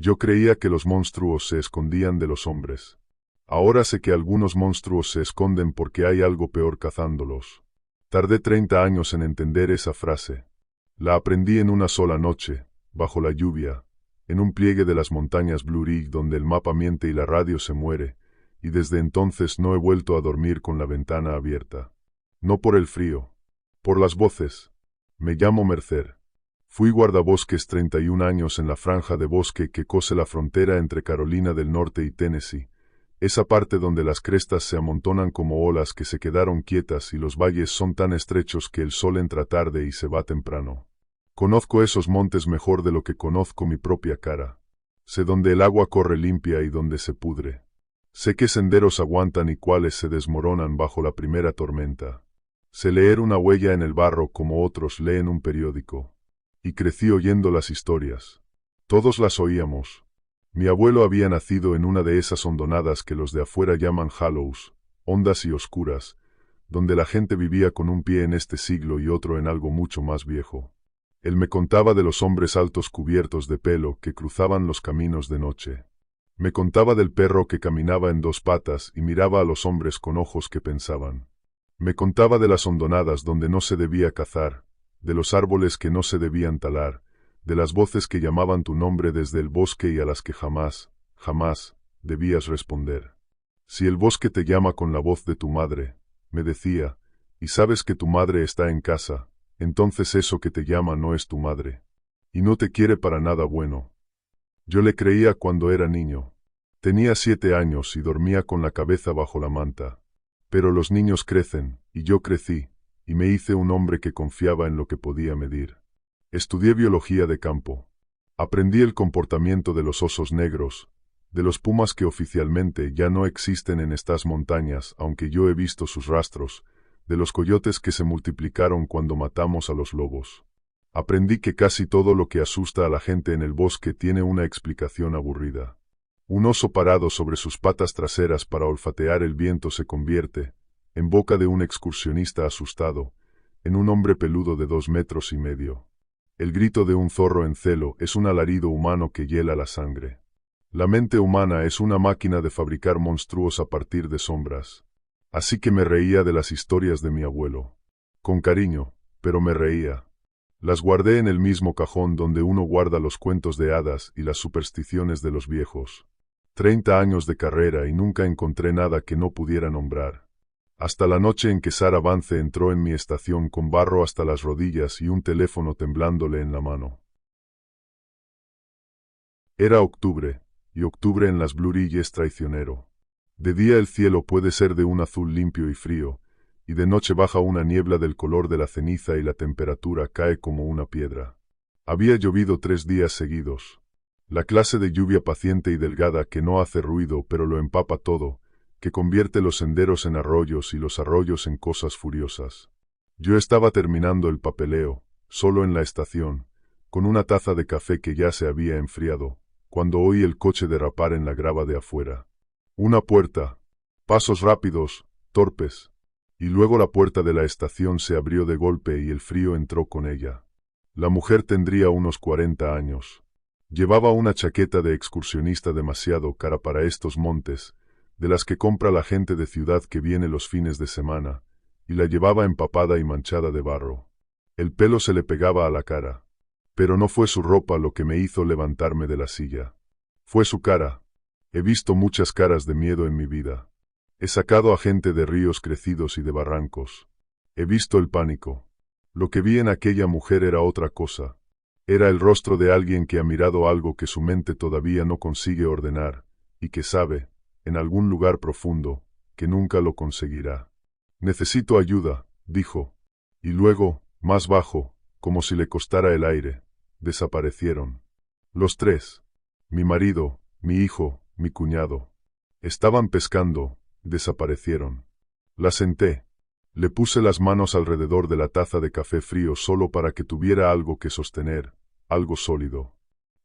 Yo creía que los monstruos se escondían de los hombres. Ahora sé que algunos monstruos se esconden porque hay algo peor cazándolos. Tardé 30 años en entender esa frase. La aprendí en una sola noche, bajo la lluvia, en un pliegue de las montañas Blue Ridge donde el mapa miente y la radio se muere, y desde entonces no he vuelto a dormir con la ventana abierta. No por el frío, por las voces. Me llamo Mercer. Fui guardabosques 31 años en la franja de bosque que cose la frontera entre Carolina del Norte y Tennessee, esa parte donde las crestas se amontonan como olas que se quedaron quietas y los valles son tan estrechos que el sol entra tarde y se va temprano. Conozco esos montes mejor de lo que conozco mi propia cara. Sé dónde el agua corre limpia y dónde se pudre. Sé qué senderos aguantan y cuáles se desmoronan bajo la primera tormenta. Sé leer una huella en el barro como otros leen un periódico. Y crecí oyendo las historias. Todos las oíamos. Mi abuelo había nacido en una de esas hondonadas que los de afuera llaman hollows, hondas y oscuras, donde la gente vivía con un pie en este siglo y otro en algo mucho más viejo. Él me contaba de los hombres altos cubiertos de pelo que cruzaban los caminos de noche. Me contaba del perro que caminaba en dos patas y miraba a los hombres con ojos que pensaban. Me contaba de las hondonadas donde no se debía cazar, de los árboles que no se debían talar, de las voces que llamaban tu nombre desde el bosque y a las que jamás, jamás, debías responder. Si el bosque te llama con la voz de tu madre, me decía, y sabes que tu madre está en casa, entonces eso que te llama no es tu madre. Y no te quiere para nada bueno. Yo le creía cuando era niño. Tenía 7 años y dormía con la cabeza bajo la manta. Pero los niños crecen, y yo crecí, y me hice un hombre que confiaba en lo que podía medir. Estudié biología de campo. Aprendí el comportamiento de los osos negros, de los pumas que oficialmente ya no existen en estas montañas, aunque yo he visto sus rastros, de los coyotes que se multiplicaron cuando matamos a los lobos. Aprendí que casi todo lo que asusta a la gente en el bosque tiene una explicación aburrida. Un oso parado sobre sus patas traseras para olfatear el viento se convierte, en boca de un excursionista asustado, en un hombre peludo de 2,5 metros. El grito de un zorro en celo es un alarido humano que hiela la sangre. La mente humana es una máquina de fabricar monstruos a partir de sombras. Así que me reía de las historias de mi abuelo. Con cariño, pero me reía. Las guardé en el mismo cajón donde uno guarda los cuentos de hadas y las supersticiones de los viejos. 30 años de carrera y nunca encontré nada que no pudiera nombrar. Hasta la noche en que Sara Vance entró en mi estación con barro hasta las rodillas y un teléfono temblándole en la mano. Era octubre, y octubre en las Blue Ridge es traicionero. De día el cielo puede ser de un azul limpio y frío, y de noche baja una niebla del color de la ceniza y la temperatura cae como una piedra. Había llovido 3 días seguidos. La clase de lluvia paciente y delgada que no hace ruido pero lo empapa todo, que convierte los senderos en arroyos y los arroyos en cosas furiosas. Yo estaba terminando el papeleo, solo en la estación, con una taza de café que ya se había enfriado, cuando oí el coche derrapar en la grava de afuera. Una puerta, pasos rápidos, torpes, y luego la puerta de la estación se abrió de golpe y el frío entró con ella. La mujer tendría unos 40 años. Llevaba una chaqueta de excursionista demasiado cara para estos montes, de las que compra la gente de ciudad que viene los fines de semana, y la llevaba empapada y manchada de barro. El pelo se le pegaba a la cara. Pero no fue su ropa lo que me hizo levantarme de la silla. Fue su cara. He visto muchas caras de miedo en mi vida. He sacado a gente de ríos crecidos y de barrancos. He visto el pánico. Lo que vi en aquella mujer era otra cosa. Era el rostro de alguien que ha mirado algo que su mente todavía no consigue ordenar, y que sabe, en algún lugar profundo, que nunca lo conseguirá. Necesito ayuda, dijo. Y luego, más bajo, como si le costara el aire, desaparecieron. Los 3. Mi marido, mi hijo, mi cuñado. Estaban pescando, desaparecieron. La senté. Le puse las manos alrededor de la taza de café frío solo para que tuviera algo que sostener, algo sólido.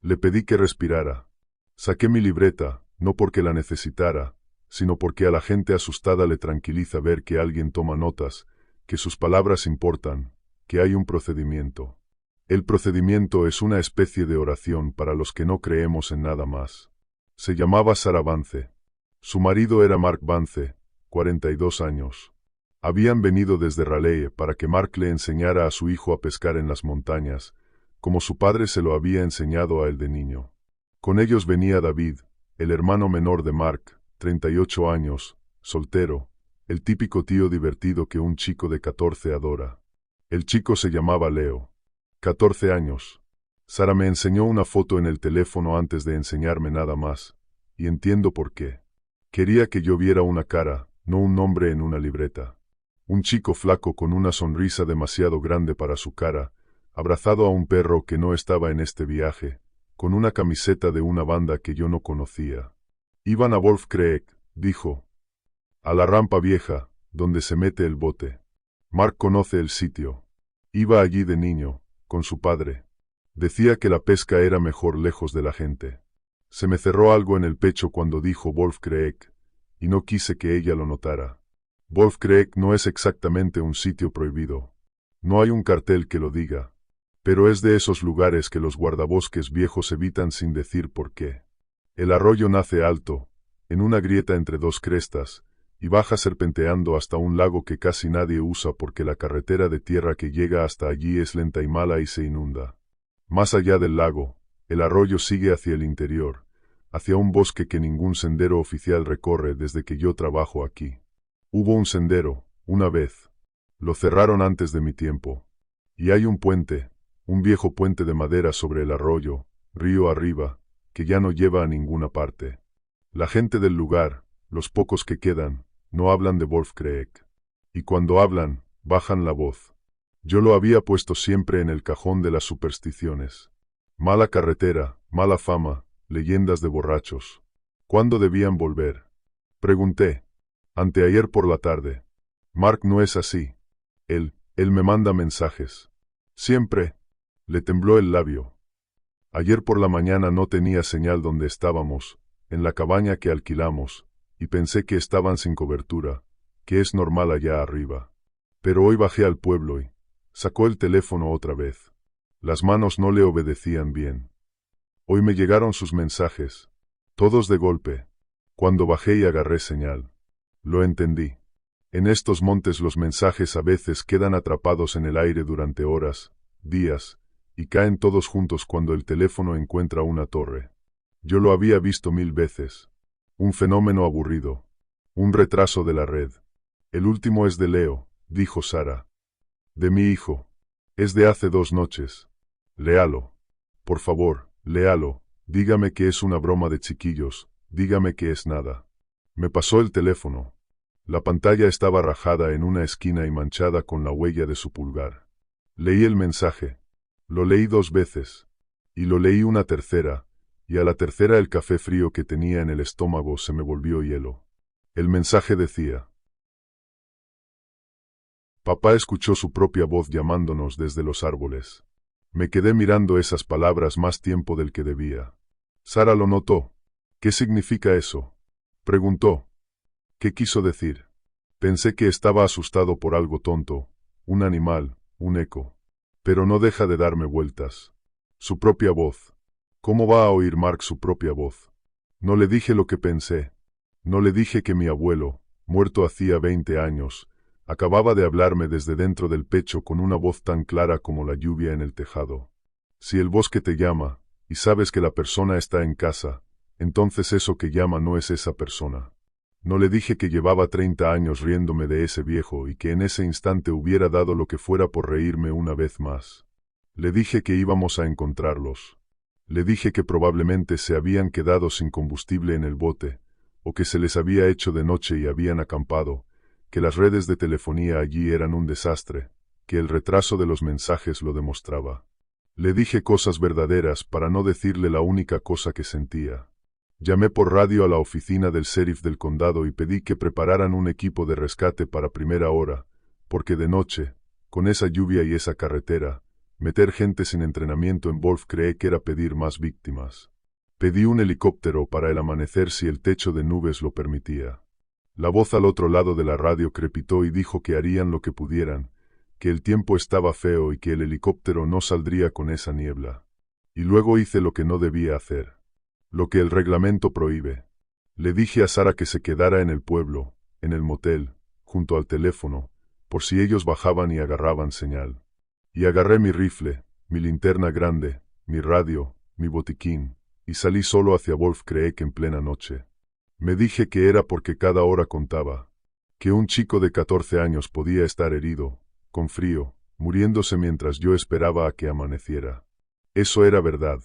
Le pedí que respirara. Saqué mi libreta, no porque la necesitara, sino porque a la gente asustada le tranquiliza ver que alguien toma notas, que sus palabras importan, que hay un procedimiento. El procedimiento es una especie de oración para los que no creemos en nada más. Se llamaba Sarah Vance. Su marido era Mark Vance, 42 años. Habían venido desde Raleigh para que Mark le enseñara a su hijo a pescar en las montañas, como su padre se lo había enseñado a él de niño. Con ellos venía David, el hermano menor de Mark, 38 años, soltero, el típico tío divertido que un chico de 14 adora. El chico se llamaba Leo. 14 años. Sarah me enseñó una foto en el teléfono antes de enseñarme nada más, y entiendo por qué. Quería que yo viera una cara, no un nombre en una libreta. Un chico flaco con una sonrisa demasiado grande para su cara, abrazado a un perro que no estaba en este viaje, con una camiseta de una banda que yo no conocía. Iban a Wolf Creek, dijo. A la rampa vieja, donde se mete el bote. Mark conoce el sitio. Iba allí de niño, con su padre. Decía que la pesca era mejor lejos de la gente. Se me cerró algo en el pecho cuando dijo Wolf Creek, y no quise que ella lo notara. Wolf Creek no es exactamente un sitio prohibido. No hay un cartel que lo diga. Pero es de esos lugares que los guardabosques viejos evitan sin decir por qué. El arroyo nace alto, en una grieta entre dos crestas, y baja serpenteando hasta un lago que casi nadie usa porque la carretera de tierra que llega hasta allí es lenta y mala y se inunda. Más allá del lago, el arroyo sigue hacia el interior, hacia un bosque que ningún sendero oficial recorre desde que yo trabajo aquí. Hubo un sendero, una vez. Lo cerraron antes de mi tiempo. Y hay un puente, un viejo puente de madera sobre el arroyo, río arriba, que ya no lleva a ninguna parte. La gente del lugar, los pocos que quedan, no hablan de Wolf Creek. Y cuando hablan, bajan la voz. Yo lo había puesto siempre en el cajón de las supersticiones. Mala carretera, mala fama, leyendas de borrachos. ¿Cuándo debían volver? Pregunté. Anteayer por la tarde. Mark no es así. Él me manda mensajes. Siempre. Le tembló el labio. Ayer por la mañana no tenía señal donde estábamos, en la cabaña que alquilamos, y pensé que estaban sin cobertura, que es normal allá arriba. Pero hoy bajé al pueblo y sacó el teléfono otra vez. Las manos no le obedecían bien. Hoy me llegaron sus mensajes, todos de golpe, cuando bajé y agarré señal. Lo entendí. En estos montes los mensajes a veces quedan atrapados en el aire durante horas, días, y caen todos juntos cuando el teléfono encuentra una torre. Yo lo había visto 1000 veces. Un fenómeno aburrido. Un retraso de la red. El último es de Leo, dijo Sarah. De mi hijo. Es de hace 2 noches. Léalo. Por favor, léalo. Dígame que es una broma de chiquillos. Dígame que es nada. Me pasó el teléfono. La pantalla estaba rajada en una esquina y manchada con la huella de su pulgar. Leí el mensaje. Lo leí 2 veces. Y lo leí una tercera, y a la tercera el café frío que tenía en el estómago se me volvió hielo. El mensaje decía: Papá escuchó su propia voz llamándonos desde los árboles. Me quedé mirando esas palabras más tiempo del que debía. Sarah lo notó. ¿Qué significa eso? Preguntó. ¿Qué quiso decir? Pensé que estaba asustado por algo tonto, un animal, un eco. Pero no deja de darme vueltas. Su propia voz. ¿Cómo va a oír Mark su propia voz? No le dije lo que pensé. No le dije que mi abuelo, muerto hacía 20 años, acababa de hablarme desde dentro del pecho con una voz tan clara como la lluvia en el tejado. Si el bosque te llama, y sabes que la persona está en casa, entonces eso que llama no es esa persona. No le dije que llevaba 30 años riéndome de ese viejo y que en ese instante hubiera dado lo que fuera por reírme una vez más. Le dije que íbamos a encontrarlos. Le dije que probablemente se habían quedado sin combustible en el bote, o que se les había hecho de noche y habían acampado, que las redes de telefonía allí eran un desastre, que el retraso de los mensajes lo demostraba. Le dije cosas verdaderas para no decirle la única cosa que sentía. Llamé por radio a la oficina del sheriff del condado y pedí que prepararan un equipo de rescate para primera hora, porque de noche, con esa lluvia y esa carretera, meter gente sin entrenamiento en Wolf Creek era pedir más víctimas. Pedí un helicóptero para el amanecer si el techo de nubes lo permitía. La voz al otro lado de la radio crepitó y dijo que harían lo que pudieran, que el tiempo estaba feo y que el helicóptero no saldría con esa niebla. Y luego hice lo que no debía hacer. Lo que el reglamento prohíbe. Le dije a Sara que se quedara en el pueblo, en el motel, junto al teléfono, por si ellos bajaban y agarraban señal. Y agarré mi rifle, mi linterna grande, mi radio, mi botiquín, y salí solo hacia Wolf Creek en plena noche. Me dije que era porque cada hora contaba, que un chico de 14 años podía estar herido, con frío, muriéndose mientras yo esperaba a que amaneciera. Eso era verdad.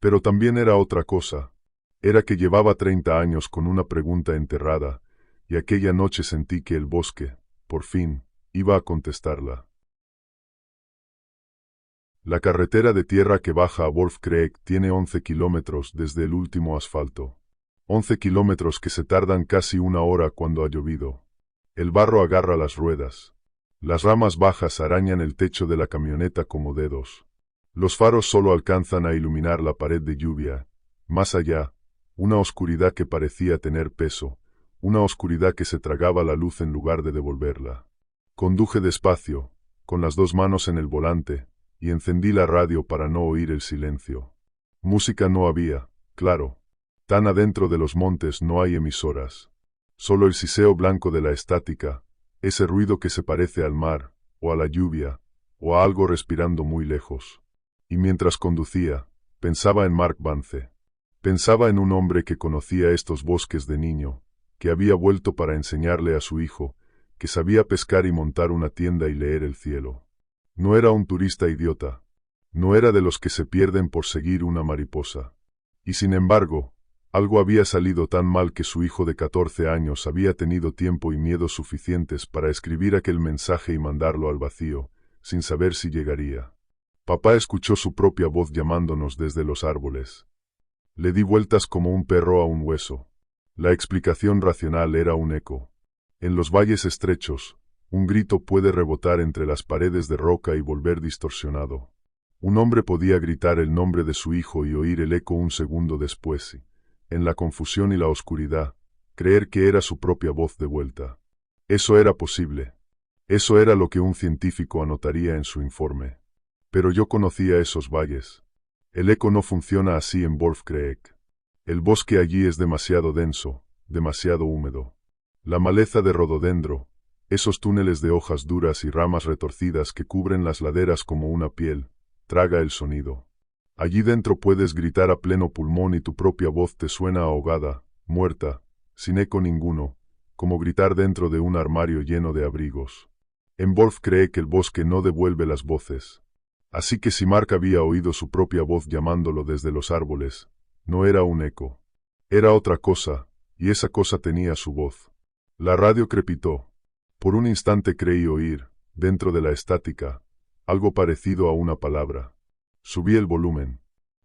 Pero también era otra cosa. Era que llevaba 30 años con una pregunta enterrada, y aquella noche sentí que el bosque, por fin, iba a contestarla. La carretera de tierra que baja a Wolf Creek tiene 11 kilómetros desde el último asfalto. 11 kilómetros que se tardan casi una hora cuando ha llovido. El barro agarra las ruedas. Las ramas bajas arañan el techo de la camioneta como dedos. Los faros solo alcanzan a iluminar la pared de lluvia. Más allá, una oscuridad que parecía tener peso, una oscuridad que se tragaba la luz en lugar de devolverla. Conduje despacio, con las dos manos en el volante, y encendí la radio para no oír el silencio. Música no había, claro. Tan adentro de los montes no hay emisoras. Solo el siseo blanco de la estática, ese ruido que se parece al mar, o a la lluvia, o a algo respirando muy lejos. Y mientras conducía, pensaba en Mark Vance. Pensaba en un hombre que conocía estos bosques de niño, que había vuelto para enseñarle a su hijo, que sabía pescar y montar una tienda y leer el cielo. No era un turista idiota. No era de los que se pierden por seguir una mariposa. Y sin embargo, algo había salido tan mal que su hijo de 14 años había tenido tiempo y miedo suficientes para escribir aquel mensaje y mandarlo al vacío, sin saber si llegaría. Papá escuchó su propia voz llamándonos desde los árboles. Le di vueltas como un perro a un hueso. La explicación racional era un eco. En los valles estrechos, un grito puede rebotar entre las paredes de roca y volver distorsionado. Un hombre podía gritar el nombre de su hijo y oír el eco un segundo después, en la confusión y la oscuridad, creer que era su propia voz de vuelta. Eso era posible. Eso era lo que un científico anotaría en su informe. Pero yo conocía esos valles. El eco no funciona así en Wolf Creek. El bosque allí es demasiado denso, demasiado húmedo. La maleza de rododendro, esos túneles de hojas duras y ramas retorcidas que cubren las laderas como una piel, traga el sonido. Allí dentro puedes gritar a pleno pulmón y tu propia voz te suena ahogada, muerta, sin eco ninguno, como gritar dentro de un armario lleno de abrigos. En Wolf cree que el bosque no devuelve las voces. Así que si Mark había oído su propia voz llamándolo desde los árboles, no era un eco. Era otra cosa, y esa cosa tenía su voz. La radio crepitó. Por un instante creí oír, dentro de la estática, algo parecido a una palabra. Subí el volumen.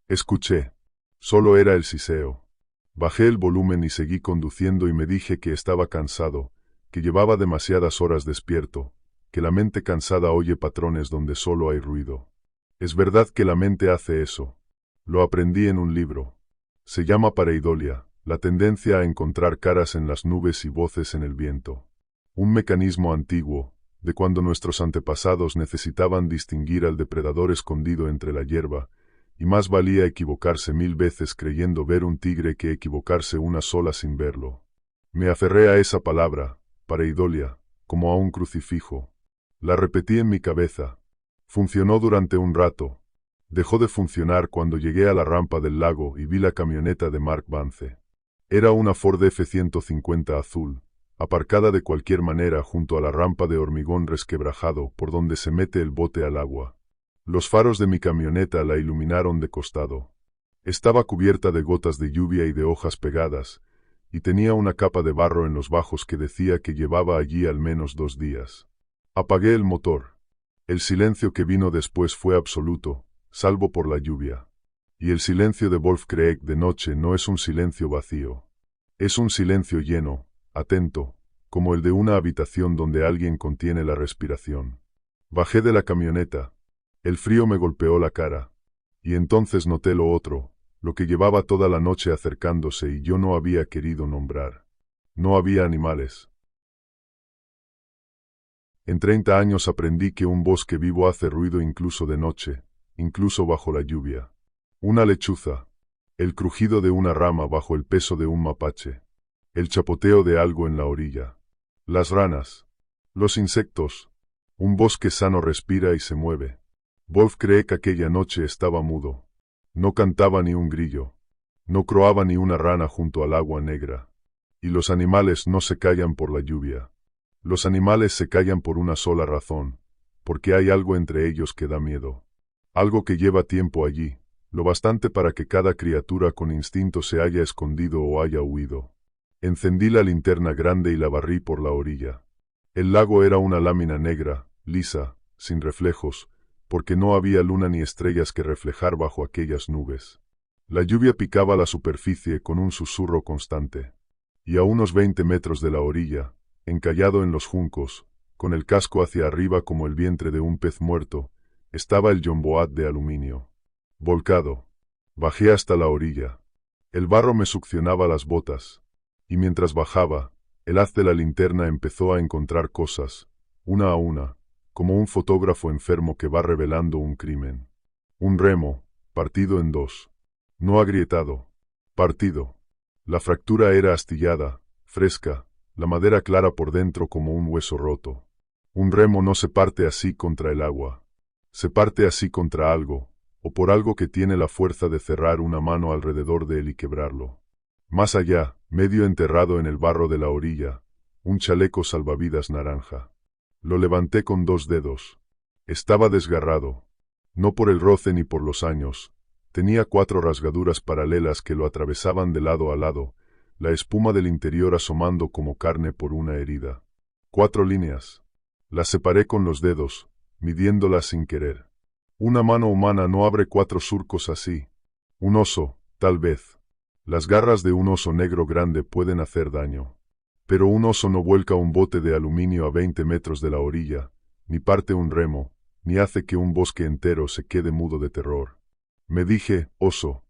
Escuché. Solo era el siseo. Bajé el volumen y seguí conduciendo y me dije que estaba cansado, que llevaba demasiadas horas despierto, que la mente cansada oye patrones donde solo hay ruido. Es verdad que la mente hace eso. Lo aprendí en un libro. Se llama pareidolia, la tendencia a encontrar caras en las nubes y voces en el viento. Un mecanismo antiguo, de cuando nuestros antepasados necesitaban distinguir al depredador escondido entre la hierba, y más valía equivocarse 1000 veces creyendo ver un tigre que equivocarse una sola sin verlo. Me aferré a esa palabra, pareidolia, como a un crucifijo. La repetí en mi cabeza. Funcionó durante un rato. Dejó de funcionar cuando llegué a la rampa del lago y vi la camioneta de Mark Vance. Era una Ford F-150 azul, aparcada de cualquier manera junto a la rampa de hormigón resquebrajado por donde se mete el bote al agua. Los faros de mi camioneta la iluminaron de costado. Estaba cubierta de gotas de lluvia y de hojas pegadas, y tenía una capa de barro en los bajos que decía que llevaba allí al menos 2 días. Apagué el motor. El silencio que vino después fue absoluto, salvo por la lluvia. Y el silencio de Wolf Creek de noche no es un silencio vacío. Es un silencio lleno, atento, como el de una habitación donde alguien contiene la respiración. Bajé de la camioneta. El frío me golpeó la cara. Y entonces noté lo otro, lo que llevaba toda la noche acercándose y yo no había querido nombrar. No había animales. En 30 años aprendí que un bosque vivo hace ruido incluso de noche, incluso bajo la lluvia. Una lechuza, el crujido de una rama bajo el peso de un mapache, el chapoteo de algo en la orilla, las ranas, los insectos. Un bosque sano respira y se mueve. Wolf cree que aquella noche estaba mudo. No cantaba ni un grillo. No croaba ni una rana junto al agua negra. Y los animales no se callan por la lluvia. Los animales se callan por una sola razón, porque hay algo entre ellos que da miedo. Algo que lleva tiempo allí, lo bastante para que cada criatura con instinto se haya escondido o haya huido. Encendí la linterna grande y la barrí por la orilla. El lago era una lámina negra, lisa, sin reflejos, porque no había luna ni estrellas que reflejar bajo aquellas nubes. La lluvia picaba la superficie con un susurro constante. Y a unos 20 metros de la orilla, encallado en los juncos, con el casco hacia arriba como el vientre de un pez muerto, estaba el jomboat de aluminio. Volcado. Bajé hasta la orilla. El barro me succionaba las botas. Y mientras bajaba, el haz de la linterna empezó a encontrar cosas, una a una, como un fotógrafo enfermo que va revelando un crimen. Un remo, partido en dos. No agrietado. Partido. La fractura era astillada, fresca, la madera clara por dentro como un hueso roto. Un remo no se parte así contra el agua. Se parte así contra algo, o por algo que tiene la fuerza de cerrar una mano alrededor de él y quebrarlo. Más allá, medio enterrado en el barro de la orilla, un chaleco salvavidas naranja. Lo levanté con 2 dedos. Estaba desgarrado. No por el roce ni por los años. Tenía 4 rasgaduras paralelas que lo atravesaban de lado a lado, la espuma del interior asomando como carne por una herida. 4 líneas. Las separé con los dedos, midiéndolas sin querer. Una mano humana no abre 4 surcos así. Un oso, tal vez. Las garras de un oso negro grande pueden hacer daño. Pero un oso no vuelca un bote de aluminio a 20 metros de la orilla, ni parte un remo, ni hace que un bosque entero se quede mudo de terror. Me dije, oso.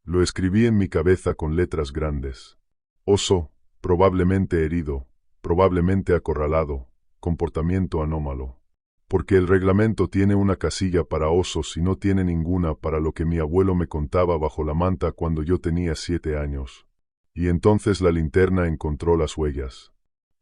Lo escribí en mi cabeza con letras grandes. Oso, probablemente herido, probablemente acorralado, comportamiento anómalo. Porque el reglamento tiene una casilla para osos y no tiene ninguna para lo que mi abuelo me contaba bajo la manta cuando yo tenía 7 años. Y entonces la linterna encontró las huellas.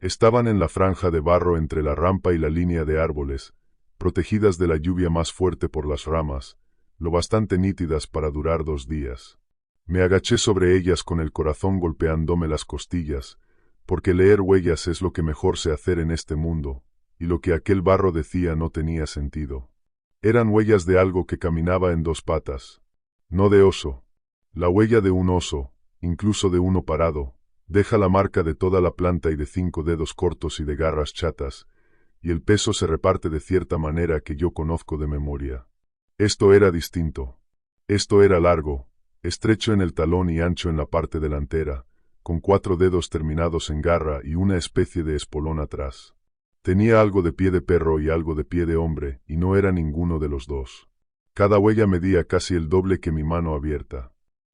Estaban en la franja de barro entre la rampa y la línea de árboles, protegidas de la lluvia más fuerte por las ramas, lo bastante nítidas para durar 2 días. Me agaché sobre ellas con el corazón golpeándome las costillas, porque leer huellas es lo que mejor sé hacer en este mundo, y lo que aquel barro decía no tenía sentido. Eran huellas de algo que caminaba en 2 patas. No de oso. La huella de un oso, incluso de uno parado, deja la marca de toda la planta y de 5 dedos cortos y de garras chatas, y el peso se reparte de cierta manera que yo conozco de memoria. Esto era distinto. Esto era largo, estrecho en el talón y ancho en la parte delantera, con 4 dedos terminados en garra y una especie de espolón atrás. Tenía algo de pie de perro y algo de pie de hombre, y no era ninguno de los dos. Cada huella medía casi el doble que mi mano abierta.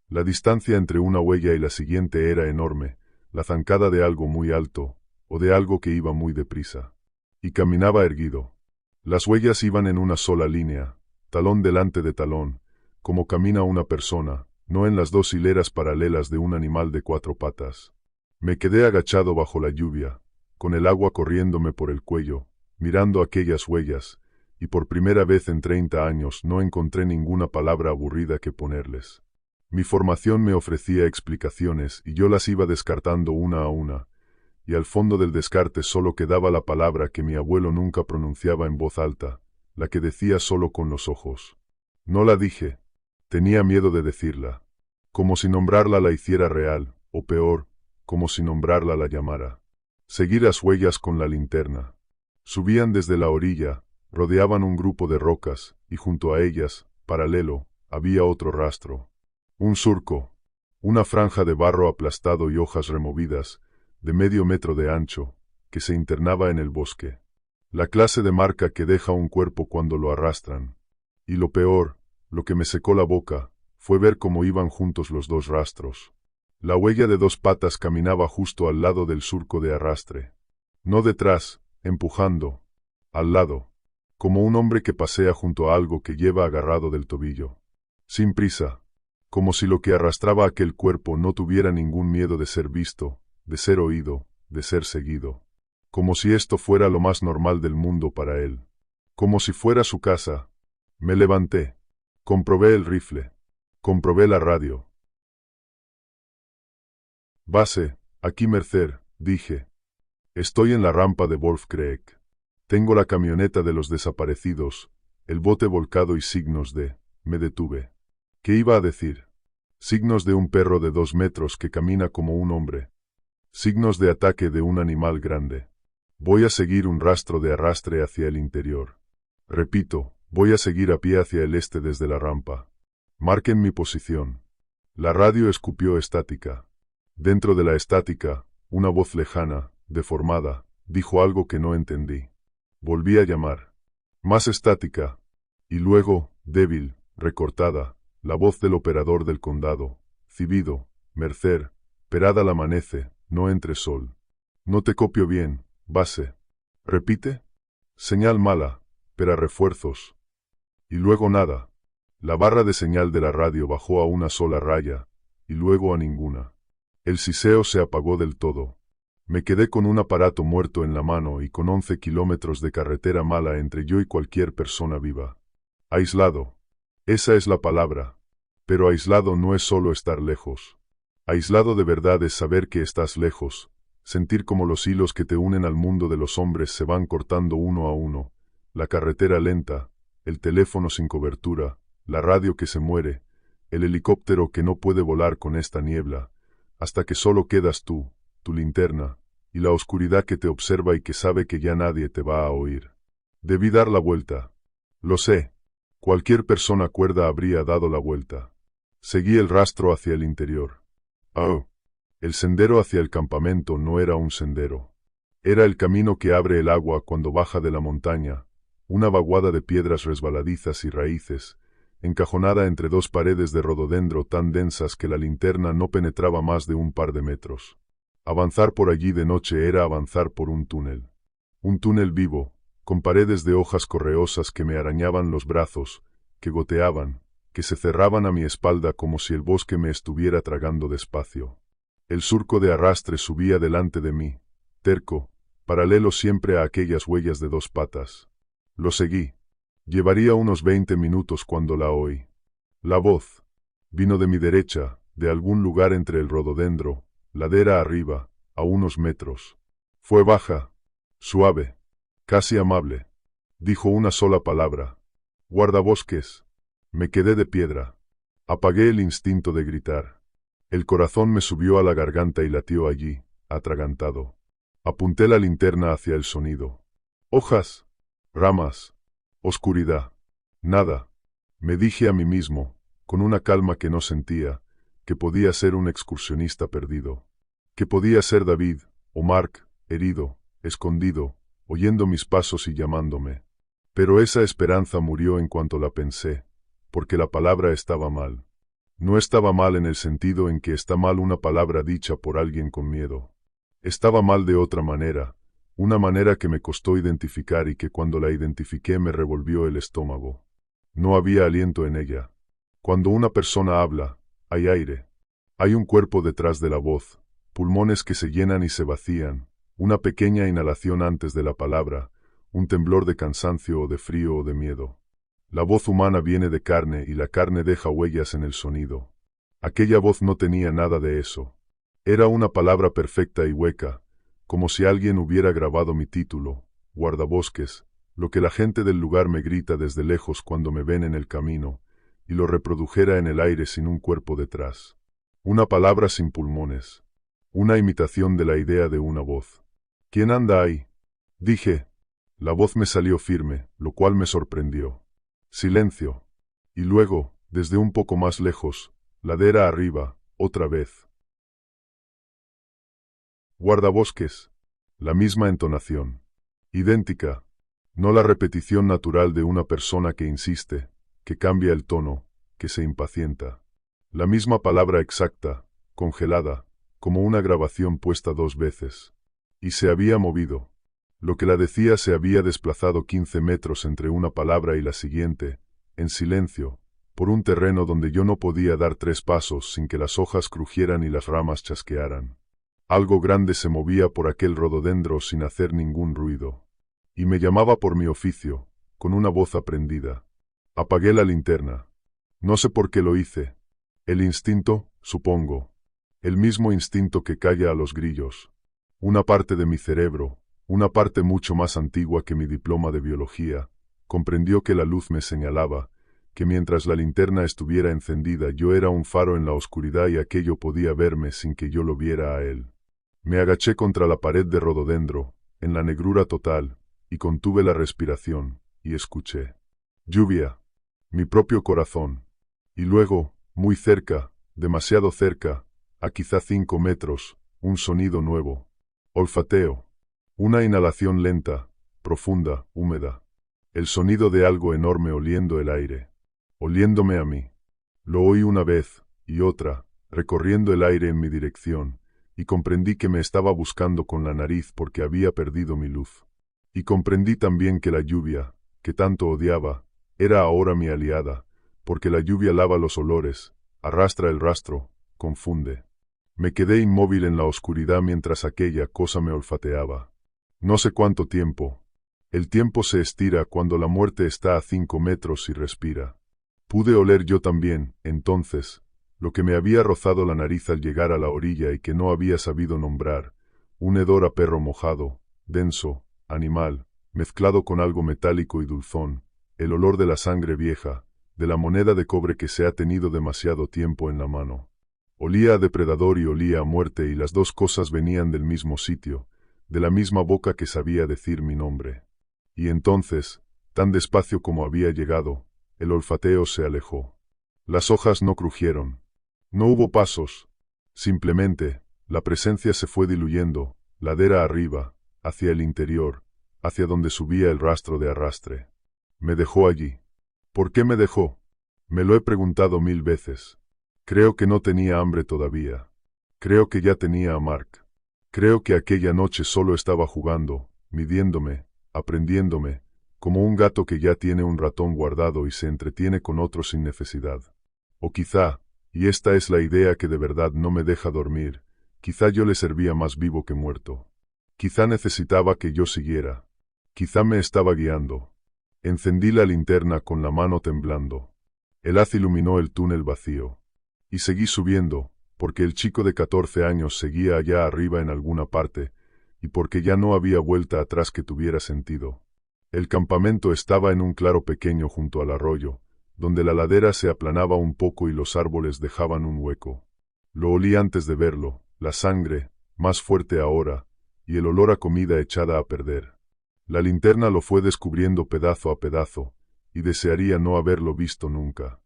La distancia entre una huella y la siguiente era enorme, la zancada de algo muy alto, o de algo que iba muy deprisa. Y caminaba erguido. Las huellas iban en una sola línea, talón delante de talón, como camina una persona, no en las 2 hileras paralelas de un animal de 4 patas. Me quedé agachado bajo la lluvia, con el agua corriéndome por el cuello, mirando aquellas huellas, y por primera vez en 30 años no encontré ninguna palabra aburrida que ponerles. Mi formación me ofrecía explicaciones y yo las iba descartando una a una, y al fondo del descarte solo quedaba la palabra que mi abuelo nunca pronunciaba en voz alta, la que decía solo con los ojos. No la dije. Tenía miedo de decirla. Como si nombrarla la hiciera real, o peor, como si nombrarla la llamara. Seguí las huellas con la linterna. Subían desde la orilla, rodeaban un grupo de rocas, y junto a ellas, paralelo, había otro rastro. Un surco. Una franja de barro aplastado y hojas removidas, de medio metro de ancho, que se internaba en el bosque. La clase de marca que deja un cuerpo cuando lo arrastran. Y lo peor, lo que me secó la boca, fue ver cómo iban juntos los 2 rastros. La huella de 2 patas caminaba justo al lado del surco de arrastre. No detrás, empujando. Al lado. Como un hombre que pasea junto a algo que lleva agarrado del tobillo. Sin prisa. Como si lo que arrastraba aquel cuerpo no tuviera ningún miedo de ser visto, de ser oído, de ser seguido. Como si esto fuera lo más normal del mundo para él. Como si fuera su casa. Me levanté. Comprobé el rifle. Comprobé la radio. Base, aquí Mercer, dije. Estoy en la rampa de Wolf Creek. Tengo la camioneta de los desaparecidos, el bote volcado y signos de... Me detuve. ¿Qué iba a decir? Signos de un perro de 2 metros que camina como un hombre. Signos de ataque de un animal grande. Voy a seguir un rastro de arrastre hacia el interior. Repito, voy a seguir a pie hacia el este desde la rampa. Marquen mi posición. La radio escupió estática. Dentro de la estática, una voz lejana, deformada, dijo algo que no entendí. Volví a llamar. Más estática. Y luego, débil, recortada, la voz del operador del condado. Cibido, Mercer, Perada al amanece, no entre sol. No te copio bien, base. ¿Repite? Señal mala, pero refuerzos. Y luego nada. La barra de señal de la radio bajó a una sola raya, y luego a ninguna. El siseo se apagó del todo. Me quedé con un aparato muerto en la mano y con 11 kilómetros de carretera mala entre yo y cualquier persona viva. Aislado. Esa es la palabra. Pero aislado no es solo estar lejos. Aislado de verdad es saber que estás lejos, sentir como los hilos que te unen al mundo de los hombres se van cortando uno a uno, la carretera lenta, el teléfono sin cobertura, la radio que se muere, el helicóptero que no puede volar con esta niebla, hasta que solo quedas tú, tu linterna, y la oscuridad que te observa y que sabe que ya nadie te va a oír. Debí dar la vuelta. Lo sé. Cualquier persona cuerda habría dado la vuelta. Seguí el rastro hacia el interior. Oh. El sendero hacia el campamento no era un sendero. Era el camino que abre el agua cuando baja de la montaña, una vaguada de piedras resbaladizas y raíces, encajonada entre 2 paredes de rododendro tan densas que la linterna no penetraba más de un par de metros. Avanzar por allí de noche era avanzar por un túnel. Un túnel vivo, con paredes de hojas correosas que me arañaban los brazos, que goteaban, que se cerraban a mi espalda como si el bosque me estuviera tragando despacio. El surco de arrastre subía delante de mí, terco, paralelo siempre a aquellas huellas de 2 patas. Lo seguí. Llevaría unos 20 minutos cuando la oí. La voz vino de mi derecha, de algún lugar entre el rododendro, ladera arriba, a unos metros. Fue baja, suave, casi amable. Dijo una sola palabra. Guardabosques. Me quedé de piedra. Apagué el instinto de gritar. El corazón me subió a la garganta y latió allí, atragantado. Apunté la linterna hacia el sonido. Hojas, ramas, oscuridad. Nada. Me dije a mí mismo, con una calma que no sentía, que podía ser un excursionista perdido. Que podía ser David, o Mark, herido, escondido, oyendo mis pasos y llamándome. Pero esa esperanza murió en cuanto la pensé, porque la palabra estaba mal. No estaba mal en el sentido en que está mal una palabra dicha por alguien con miedo. Estaba mal de otra manera, una manera que me costó identificar y que cuando la identifiqué me revolvió el estómago. No había aliento en ella. Cuando una persona habla, hay aire. Hay un cuerpo detrás de la voz, pulmones que se llenan y se vacían, una pequeña inhalación antes de la palabra, un temblor de cansancio o de frío o de miedo. La voz humana viene de carne y la carne deja huellas en el sonido. Aquella voz no tenía nada de eso. Era una palabra perfecta y hueca, como si alguien hubiera grabado mi título, Guardabosques, lo que la gente del lugar me grita desde lejos cuando me ven en el camino, y lo reprodujera en el aire sin un cuerpo detrás. Una palabra sin pulmones. Una imitación de la idea de una voz. ¿Quién anda ahí? Dije. La voz me salió firme, lo cual me sorprendió. Silencio. Y luego, desde un poco más lejos, ladera arriba, otra vez. Guardabosques. La misma entonación. Idéntica. No la repetición natural de una persona que insiste, que cambia el tono, que se impacienta. La misma palabra exacta, congelada, como una grabación puesta 2 veces. Y se había movido. Lo que la decía se había desplazado 15 metros entre una palabra y la siguiente, en silencio, por un terreno donde yo no podía dar 3 pasos sin que las hojas crujieran y las ramas chasquearan. Algo grande se movía por aquel rododendro sin hacer ningún ruido. Y me llamaba por mi oficio, con una voz aprendida. Apagué la linterna. No sé por qué lo hice. El instinto, supongo. El mismo instinto que calla a los grillos. Una parte de mi cerebro, una parte mucho más antigua que mi diploma de biología, comprendió que la luz me señalaba, que mientras la linterna estuviera encendida yo era un faro en la oscuridad y aquello podía verme sin que yo lo viera a él. Me agaché contra la pared de rododendro, en la negrura total, y contuve la respiración, y escuché. Lluvia. Mi propio corazón. Y luego, muy cerca, demasiado cerca, a quizá 5 metros, un sonido nuevo. Olfateo. Una inhalación lenta, profunda, húmeda. El sonido de algo enorme oliendo el aire. Oliéndome a mí. Lo oí una vez, y otra, recorriendo el aire en mi dirección, y comprendí que me estaba buscando con la nariz porque había perdido mi luz. Y comprendí también que la lluvia, que tanto odiaba, era ahora mi aliada, porque la lluvia lava los olores, arrastra el rastro, confunde. Me quedé inmóvil en la oscuridad mientras aquella cosa me olfateaba. No sé cuánto tiempo. El tiempo se estira cuando la muerte está a 5 metros y respira. Pude oler yo también, entonces, lo que me había rozado la nariz al llegar a la orilla y que no había sabido nombrar, un hedor a perro mojado, denso, animal, mezclado con algo metálico y dulzón, el olor de la sangre vieja, de la moneda de cobre que se ha tenido demasiado tiempo en la mano. Olía a depredador y olía a muerte y las dos cosas venían del mismo sitio, de la misma boca que sabía decir mi nombre. Y entonces, tan despacio como había llegado, el olfateo se alejó. Las hojas no crujieron. No hubo pasos. Simplemente, la presencia se fue diluyendo, ladera arriba, hacia el interior, hacia donde subía el rastro de arrastre. Me dejó allí. ¿Por qué me dejó? Me lo he preguntado 1000 veces. Creo que no tenía hambre todavía. Creo que ya tenía a Mark. Creo que aquella noche solo estaba jugando, midiéndome, aprendiéndome, como un gato que ya tiene un ratón guardado y se entretiene con otro sin necesidad. O quizá, y esta es la idea que de verdad no me deja dormir, quizá yo le servía más vivo que muerto. Quizá necesitaba que yo siguiera. Quizá me estaba guiando. Encendí la linterna con la mano temblando. El haz iluminó el túnel vacío. Y seguí subiendo, porque el chico de 14 años seguía allá arriba en alguna parte, y porque ya no había vuelta atrás que tuviera sentido. El campamento estaba en un claro pequeño junto al arroyo, donde la ladera se aplanaba un poco y los árboles dejaban un hueco. Lo olí antes de verlo, la sangre, más fuerte ahora, y el olor a comida echada a perder. La linterna lo fue descubriendo pedazo a pedazo, y desearía no haberlo visto nunca.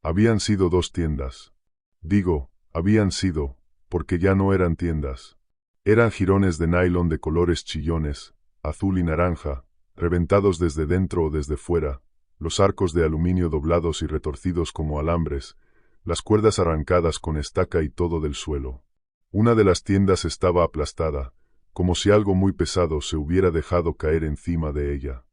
Habían sido 2 tiendas. Digo, habían sido, porque ya no eran tiendas. Eran jirones de nylon de colores chillones, azul y naranja, reventados desde dentro o desde fuera, los arcos de aluminio doblados y retorcidos como alambres, las cuerdas arrancadas con estaca y todo del suelo. Una de las tiendas estaba aplastada, como si algo muy pesado se hubiera dejado caer encima de ella.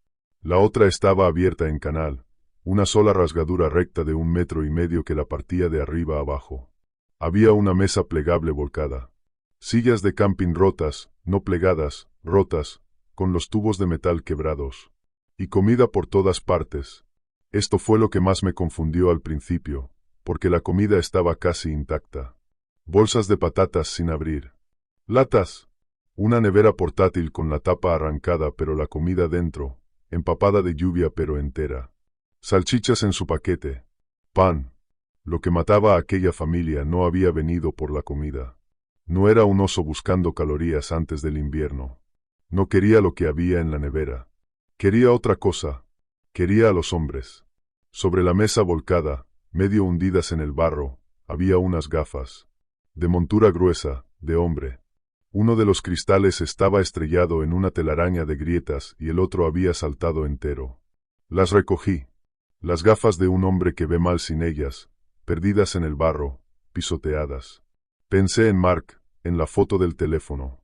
La otra estaba abierta en canal, una sola rasgadura recta de 1,5 metros que la partía de arriba a abajo. Había una mesa plegable volcada. Sillas de camping rotas, no plegadas, rotas, con los tubos de metal quebrados. Y comida por todas partes. Esto fue lo que más me confundió al principio, porque la comida estaba casi intacta. Bolsas de patatas sin abrir. Latas. Una nevera portátil con la tapa arrancada pero la comida dentro, empapada de lluvia pero entera. Salchichas en su paquete. Pan. Lo que mataba a aquella familia no había venido por la comida. No era un oso buscando calorías antes del invierno. No quería lo que había en la nevera. Quería otra cosa. Quería a los hombres. Sobre la mesa volcada, medio hundidas en el barro, había unas gafas. De montura gruesa, de hombre. Uno de los cristales estaba estrellado en una telaraña de grietas y el otro había saltado entero. Las recogí. Las gafas de un hombre que ve mal sin ellas, perdidas en el barro, pisoteadas. Pensé en Mark, en la foto del teléfono.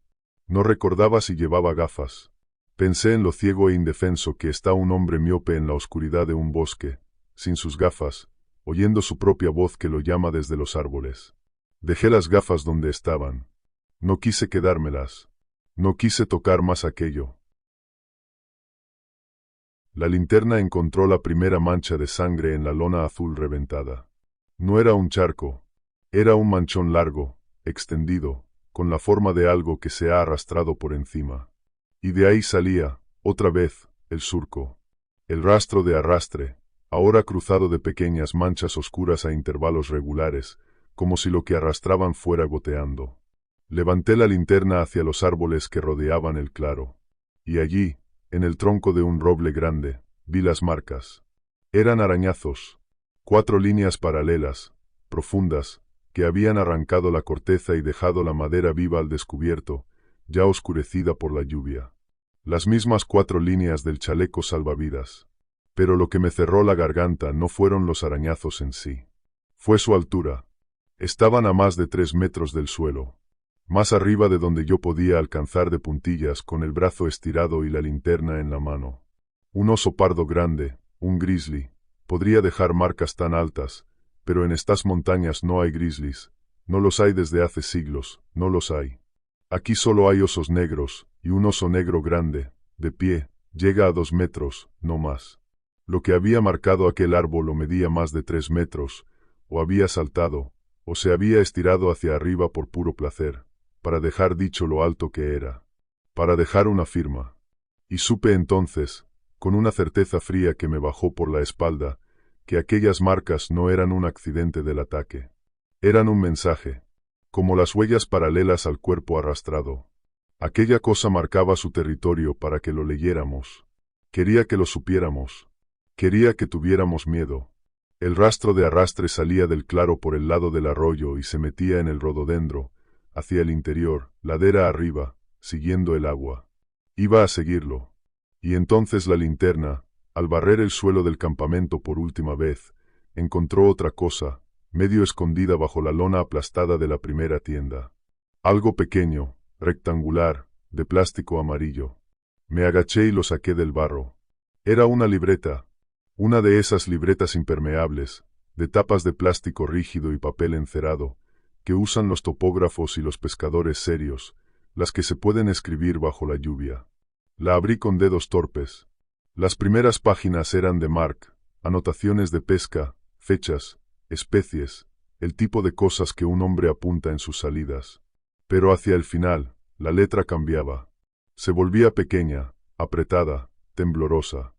No recordaba si llevaba gafas. Pensé en lo ciego e indefenso que está un hombre miope en la oscuridad de un bosque, sin sus gafas, oyendo su propia voz que lo llama desde los árboles. Dejé las gafas donde estaban. No quise quedármelas. No quise tocar más aquello. La linterna encontró la primera mancha de sangre en la lona azul reventada. No era un charco. Era un manchón largo, extendido, con la forma de algo que se ha arrastrado por encima. Y de ahí salía, otra vez, el surco. El rastro de arrastre, ahora cruzado de pequeñas manchas oscuras a intervalos regulares, como si lo que arrastraban fuera goteando. Levanté la linterna hacia los árboles que rodeaban el claro. Y allí, en el tronco de un roble grande, vi las marcas. Eran arañazos. 4 líneas paralelas, profundas, que habían arrancado la corteza y dejado la madera viva al descubierto, ya oscurecida por la lluvia. Las mismas 4 líneas del chaleco salvavidas. Pero lo que me cerró la garganta no fueron los arañazos en sí. Fue su altura. Estaban a más de 3 metros del suelo. Más arriba de donde yo podía alcanzar de puntillas con el brazo estirado y la linterna en la mano. Un oso pardo grande, un grizzly, podría dejar marcas tan altas, pero en estas montañas no hay grizzlies, no los hay desde hace siglos, no los hay. Aquí solo hay osos negros, y un oso negro grande, de pie, llega a 2 metros, no más. Lo que había marcado aquel árbol o medía más de 3 metros, o había saltado, o se había estirado hacia arriba por puro placer, para dejar dicho lo alto que era, para dejar una firma. Y supe entonces, con una certeza fría que me bajó por la espalda, que aquellas marcas no eran un accidente del ataque. Eran un mensaje, como las huellas paralelas al cuerpo arrastrado. Aquella cosa marcaba su territorio para que lo leyéramos. Quería que lo supiéramos. Quería que tuviéramos miedo. El rastro de arrastre salía del claro por el lado del arroyo y se metía en el rododendro, hacia el interior, ladera arriba, siguiendo el agua. Iba a seguirlo. Y entonces la linterna, al barrer el suelo del campamento por última vez, encontró otra cosa, medio escondida bajo la lona aplastada de la primera tienda. Algo pequeño, rectangular, de plástico amarillo. Me agaché y lo saqué del barro. Era una libreta. Una de esas libretas impermeables, de tapas de plástico rígido y papel encerado, que usan los topógrafos y los pescadores serios, las que se pueden escribir bajo la lluvia. La abrí con dedos torpes. Las primeras páginas eran de Mark, anotaciones de pesca, fechas, especies, el tipo de cosas que un hombre apunta en sus salidas. Pero hacia el final, la letra cambiaba. Se volvía pequeña, apretada, temblorosa.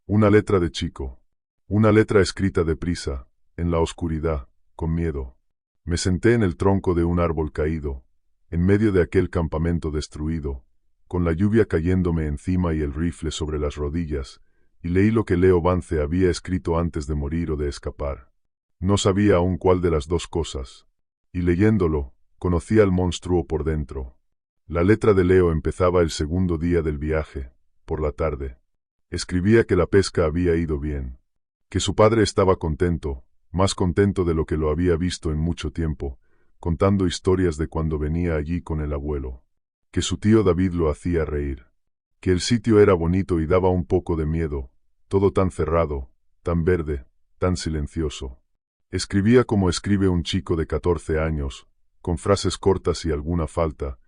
Una letra de chico. Una letra escrita deprisa, en la oscuridad, con miedo. Me senté en el tronco de un árbol caído, en medio de aquel campamento destruido, con la lluvia cayéndome encima y el rifle sobre las rodillas, y leí lo que Leo Vance había escrito antes de morir o de escapar. No sabía aún cuál de las dos cosas. Y leyéndolo, conocía al monstruo por dentro. La letra de Leo empezaba el segundo día del viaje, por la tarde. Escribía que la pesca había ido bien. Que su padre estaba contento, más contento de lo que lo había visto en mucho tiempo, contando historias de cuando venía allí con el abuelo. Que su tío David lo hacía reír. Que el sitio era bonito y daba un poco de miedo, todo tan cerrado, tan verde, tan silencioso. Escribía como escribe un chico de 14 años, con frases cortas y alguna falta,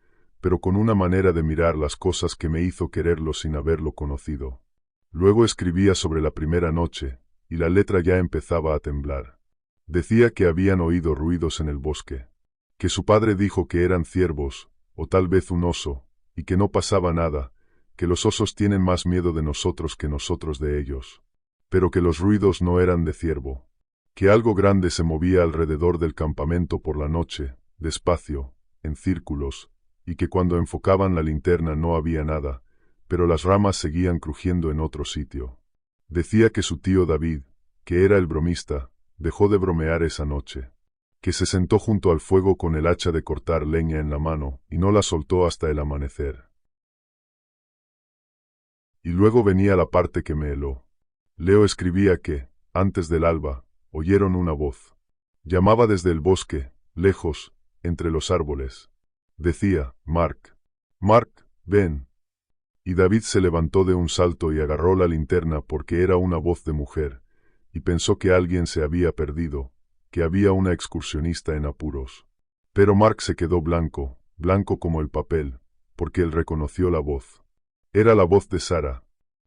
pero con una manera de mirar las cosas que me hizo quererlo sin haberlo conocido. Luego escribía sobre la primera noche, y la letra ya empezaba a temblar. Decía que habían oído ruidos en el bosque, que su padre dijo que eran ciervos, o tal vez un oso, y que no pasaba nada, que los osos tienen más miedo de nosotros que nosotros de ellos, pero que los ruidos no eran de ciervo, que algo grande se movía alrededor del campamento por la noche, despacio, en círculos, y que cuando enfocaban la linterna no había nada, pero las ramas seguían crujiendo en otro sitio. Decía que su tío David, que era el bromista, dejó de bromear esa noche, que se sentó junto al fuego con el hacha de cortar leña en la mano y no la soltó hasta el amanecer. Y luego venía la parte que me heló. Leo escribía que, antes del alba, oyeron una voz. Llamaba desde el bosque, lejos, entre los árboles. Decía, Mark, Mark, ven. Y David se levantó de un salto y agarró la linterna porque era una voz de mujer, y pensó que alguien se había perdido, que había una excursionista en apuros. Pero Mark se quedó blanco, blanco como el papel, porque él reconoció la voz. Era la voz de Sara,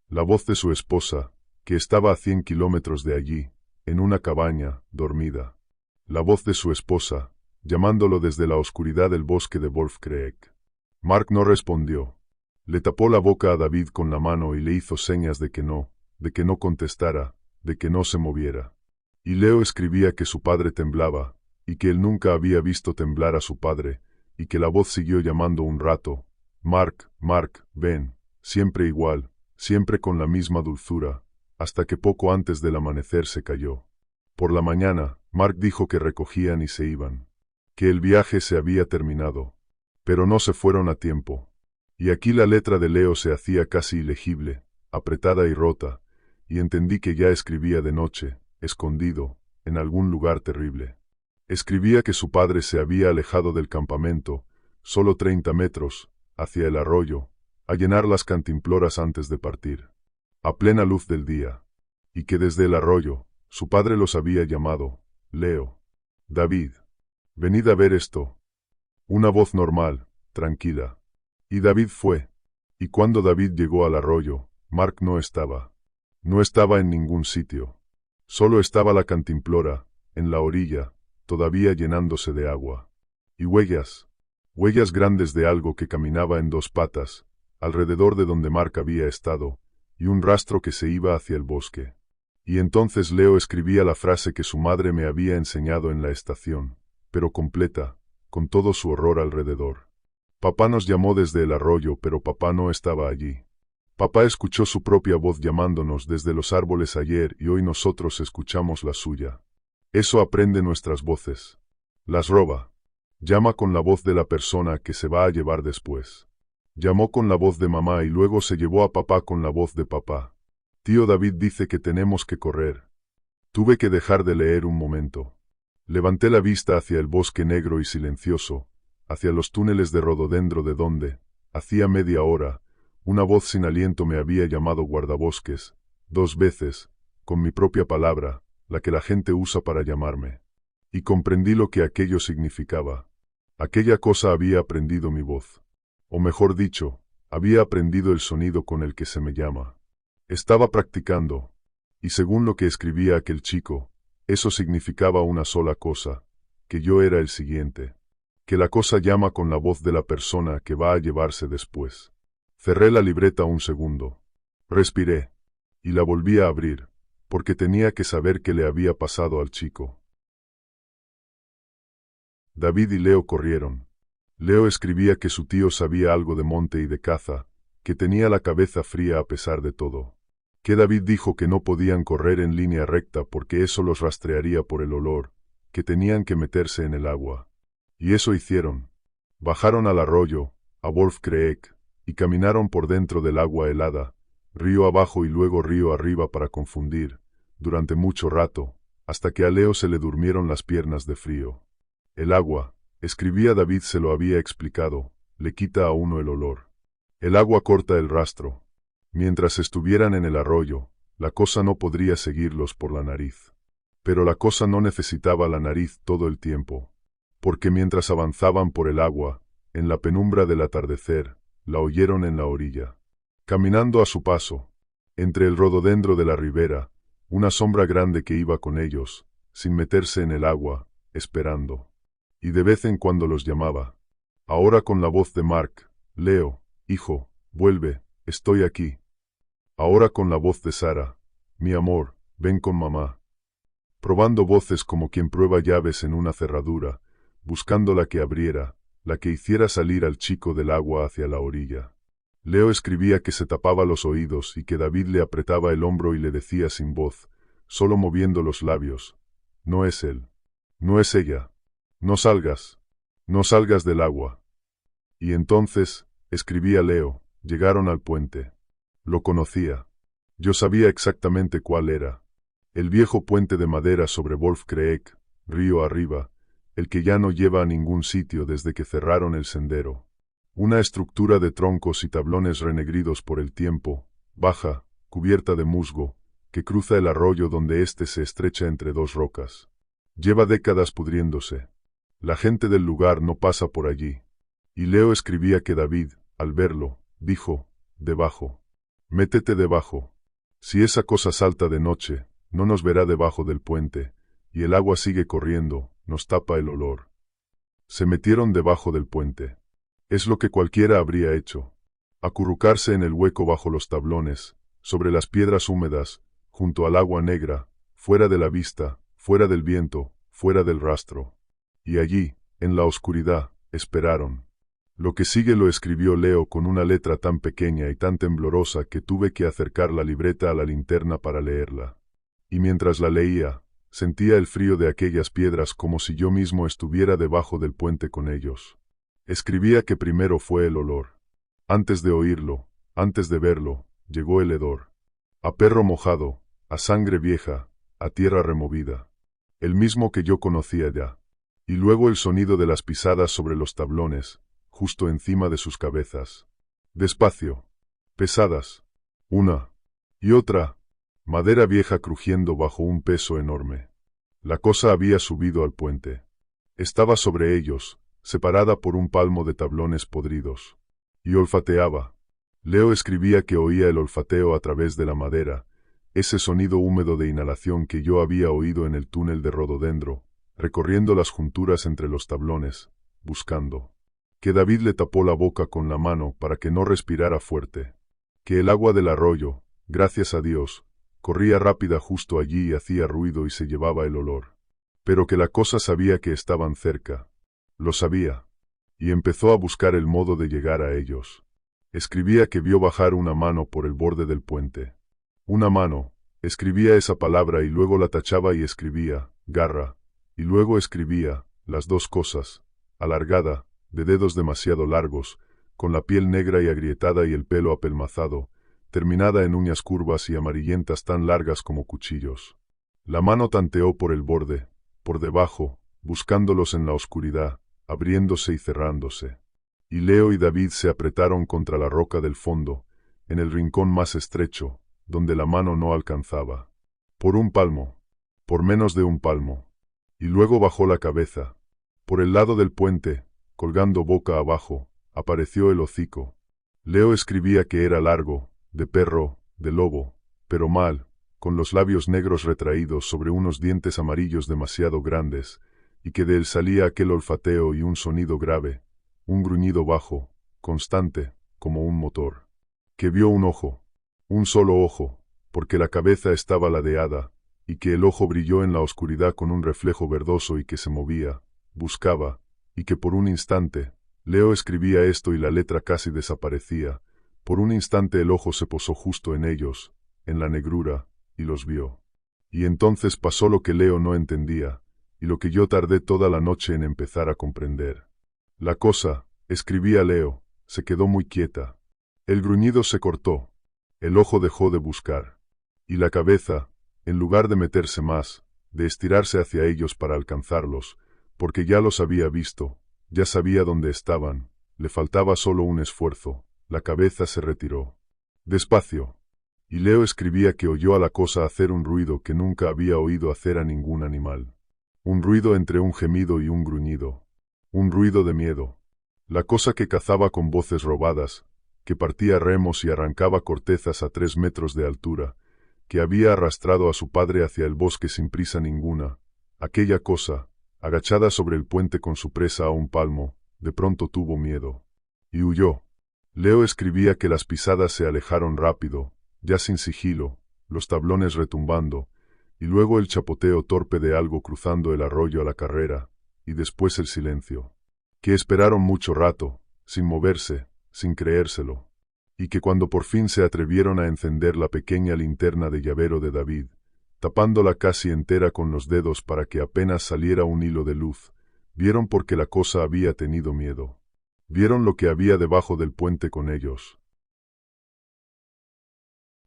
la voz de su esposa, que estaba a 100 kilómetros de allí, en una cabaña, dormida. La voz de su esposa, llamándolo desde la oscuridad del bosque de Wolf-Creek. Mark no respondió. Le tapó la boca a David con la mano y le hizo señas de que no contestara, de que no se moviera. Y Leo escribía que su padre temblaba, y que él nunca había visto temblar a su padre, y que la voz siguió llamando un rato. Mark, Mark, ven, siempre igual, siempre con la misma dulzura, hasta que poco antes del amanecer se cayó. Por la mañana, Mark dijo que recogían y se iban, que el viaje se había terminado, pero no se fueron a tiempo. Y aquí la letra de Leo se hacía casi ilegible, apretada y rota, y entendí que ya escribía de noche, escondido, en algún lugar terrible. Escribía que su padre se había alejado del campamento, solo 30 metros, hacia el arroyo, a llenar las cantimploras antes de partir, a plena luz del día, y que desde el arroyo, su padre los había llamado, Leo, David, venid a ver esto. Una voz normal, tranquila. Y David fue. Y cuando David llegó al arroyo, Mark no estaba. No estaba en ningún sitio. Solo estaba la cantimplora, en la orilla, todavía llenándose de agua. Y huellas grandes de algo que caminaba en dos patas, alrededor de donde Mark había estado, y un rastro que se iba hacia el bosque. Y entonces Leo escribía la frase que su madre me había enseñado en la estación, pero completa, con todo su horror alrededor. Papá nos llamó desde el arroyo, pero papá no estaba allí. Papá escuchó su propia voz llamándonos desde los árboles ayer y hoy nosotros escuchamos la suya. Eso aprende nuestras voces. Las roba. Llama con la voz de la persona que se va a llevar después. Llamó con la voz de mamá y luego se llevó a papá con la voz de papá. Tío David dice que tenemos que correr. Tuve que dejar de leer un momento. Levanté la vista hacia el bosque negro y silencioso, hacia los túneles de rododendro de donde, hacía media hora, una voz sin aliento me había llamado guardabosques, 2 veces, con mi propia palabra, la que la gente usa para llamarme. Y comprendí lo que aquello significaba. Aquella cosa había aprendido mi voz. O mejor dicho, había aprendido el sonido con el que se me llama. Estaba practicando, y según lo que escribía aquel chico, eso significaba una sola cosa, que yo era el siguiente. Que la cosa llama con la voz de la persona que va a llevarse después. Cerré la libreta un segundo. Respiré. Y la volví a abrir, porque tenía que saber qué le había pasado al chico. David y Leo corrieron. Leo escribía que su tío sabía algo de monte y de caza, que tenía la cabeza fría a pesar de todo. Que David dijo que no podían correr en línea recta porque eso los rastrearía por el olor, que tenían que meterse en el agua. Y eso hicieron. Bajaron al arroyo, a Wolf-Creek, y caminaron por dentro del agua helada, río abajo y luego río arriba para confundir, durante mucho rato, hasta que a Leo se le durmieron las piernas de frío. El agua, escribía David, se lo había explicado, le quita a uno el olor. El agua corta el rastro. Mientras estuvieran en el arroyo, la cosa no podría seguirlos por la nariz. Pero la cosa no necesitaba la nariz todo el tiempo, porque mientras avanzaban por el agua, en la penumbra del atardecer, la oyeron en la orilla. Caminando a su paso, entre el rododendro de la ribera, una sombra grande que iba con ellos, sin meterse en el agua, esperando. Y de vez en cuando los llamaba. Ahora con la voz de Mark, Leo, hijo, vuelve, estoy aquí. Ahora con la voz de Sara, mi amor, ven con mamá. Probando voces como quien prueba llaves en una cerradura, buscando la que abriera, la que hiciera salir al chico del agua hacia la orilla. Leo escribía que se tapaba los oídos y que David le apretaba el hombro y le decía sin voz, solo moviendo los labios, no es él, no es ella, no salgas del agua. Y entonces, escribía Leo, llegaron al puente. Lo conocía. Yo sabía exactamente cuál era. El viejo puente de madera sobre Wolf-Creek, río arriba, el que ya no lleva a ningún sitio desde que cerraron el sendero. Una estructura de troncos y tablones renegridos por el tiempo, baja, cubierta de musgo, que cruza el arroyo donde éste se estrecha entre dos rocas. Lleva décadas pudriéndose. La gente del lugar no pasa por allí. Y Leo escribía que David, al verlo, dijo, debajo. Métete debajo. Si esa cosa salta de noche, no nos verá debajo del puente, y el agua sigue corriendo, nos tapa el olor. Se metieron debajo del puente. Es lo que cualquiera habría hecho. Acurrucarse en el hueco bajo los tablones, sobre las piedras húmedas, junto al agua negra, fuera de la vista, fuera del viento, fuera del rastro. Y allí, en la oscuridad, esperaron. Lo que sigue lo escribió Leo con una letra tan pequeña y tan temblorosa que tuve que acercar la libreta a la linterna para leerla. Y mientras la leía, sentía el frío de aquellas piedras como si yo mismo estuviera debajo del puente con ellos. Escribía que primero fue el olor. Antes de oírlo, antes de verlo, llegó el hedor. A perro mojado, a sangre vieja, a tierra removida. El mismo que yo conocía ya. Y luego el sonido de las pisadas sobre los tablones, justo encima de sus cabezas. Despacio. Pesadas. Una. Y otra. Madera vieja crujiendo bajo un peso enorme. La cosa había subido al puente. Estaba sobre ellos, separada por un palmo de tablones podridos. Y olfateaba. Leo escribía que oía el olfateo a través de la madera, ese sonido húmedo de inhalación que yo había oído en el túnel de rododendro, recorriendo las junturas entre los tablones, buscando. Que David le tapó la boca con la mano para que no respirara fuerte. Que el agua del arroyo, gracias a Dios, corría rápida justo allí y hacía ruido y se llevaba el olor. Pero que la cosa sabía que estaban cerca. Lo sabía. Y empezó a buscar el modo de llegar a ellos. Escribía que vio bajar una mano por el borde del puente. Una mano. Escribía esa palabra y luego la tachaba y escribía, garra. Y luego escribía, las dos cosas, alargada, de dedos demasiado largos, con la piel negra y agrietada y el pelo apelmazado, terminada en uñas curvas y amarillentas tan largas como cuchillos. La mano tanteó por el borde, por debajo, buscándolos en la oscuridad, abriéndose y cerrándose. Y Leo y David se apretaron contra la roca del fondo, en el rincón más estrecho, donde la mano no alcanzaba. Por un palmo, por menos de un palmo. Y luego bajó la cabeza. Por el lado del puente, colgando boca abajo, apareció el hocico. Leo escribía que era largo, de perro, de lobo, pero mal, con los labios negros retraídos sobre unos dientes amarillos demasiado grandes, y que de él salía aquel olfateo y un sonido grave, un gruñido bajo, constante, como un motor. Que vio un ojo, un solo ojo, porque la cabeza estaba ladeada, y que el ojo brilló en la oscuridad con un reflejo verdoso y que se movía, buscaba, y que por un instante, Leo escribía esto y la letra casi desaparecía, por un instante el ojo se posó justo en ellos, en la negrura, y los vio. Y entonces pasó lo que Leo no entendía, y lo que yo tardé toda la noche en empezar a comprender. La cosa, escribía Leo, se quedó muy quieta. El gruñido se cortó. El ojo dejó de buscar. Y la cabeza, en lugar de meterse más, de estirarse hacia ellos para alcanzarlos, porque ya los había visto, ya sabía dónde estaban, le faltaba solo un esfuerzo, la cabeza se retiró. Despacio. Y Leo escribía que oyó a la cosa hacer un ruido que nunca había oído hacer a ningún animal. Un ruido entre un gemido y un gruñido. Un ruido de miedo. La cosa que cazaba con voces robadas, que partía remos y arrancaba cortezas a 3 metros de altura, que había arrastrado a su padre hacia el bosque sin prisa ninguna, aquella cosa, agachada sobre el puente con su presa a un palmo, de pronto tuvo miedo. Y huyó. Leo escribía que las pisadas se alejaron rápido, ya sin sigilo, los tablones retumbando, y luego el chapoteo torpe de algo cruzando el arroyo a la carrera, y después el silencio. Que esperaron mucho rato, sin moverse, sin creérselo, y que cuando por fin se atrevieron a encender la pequeña linterna de llavero de David, tapándola casi entera con los dedos para que apenas saliera un hilo de luz, vieron porque la cosa había tenido miedo. Vieron lo que había debajo del puente con ellos.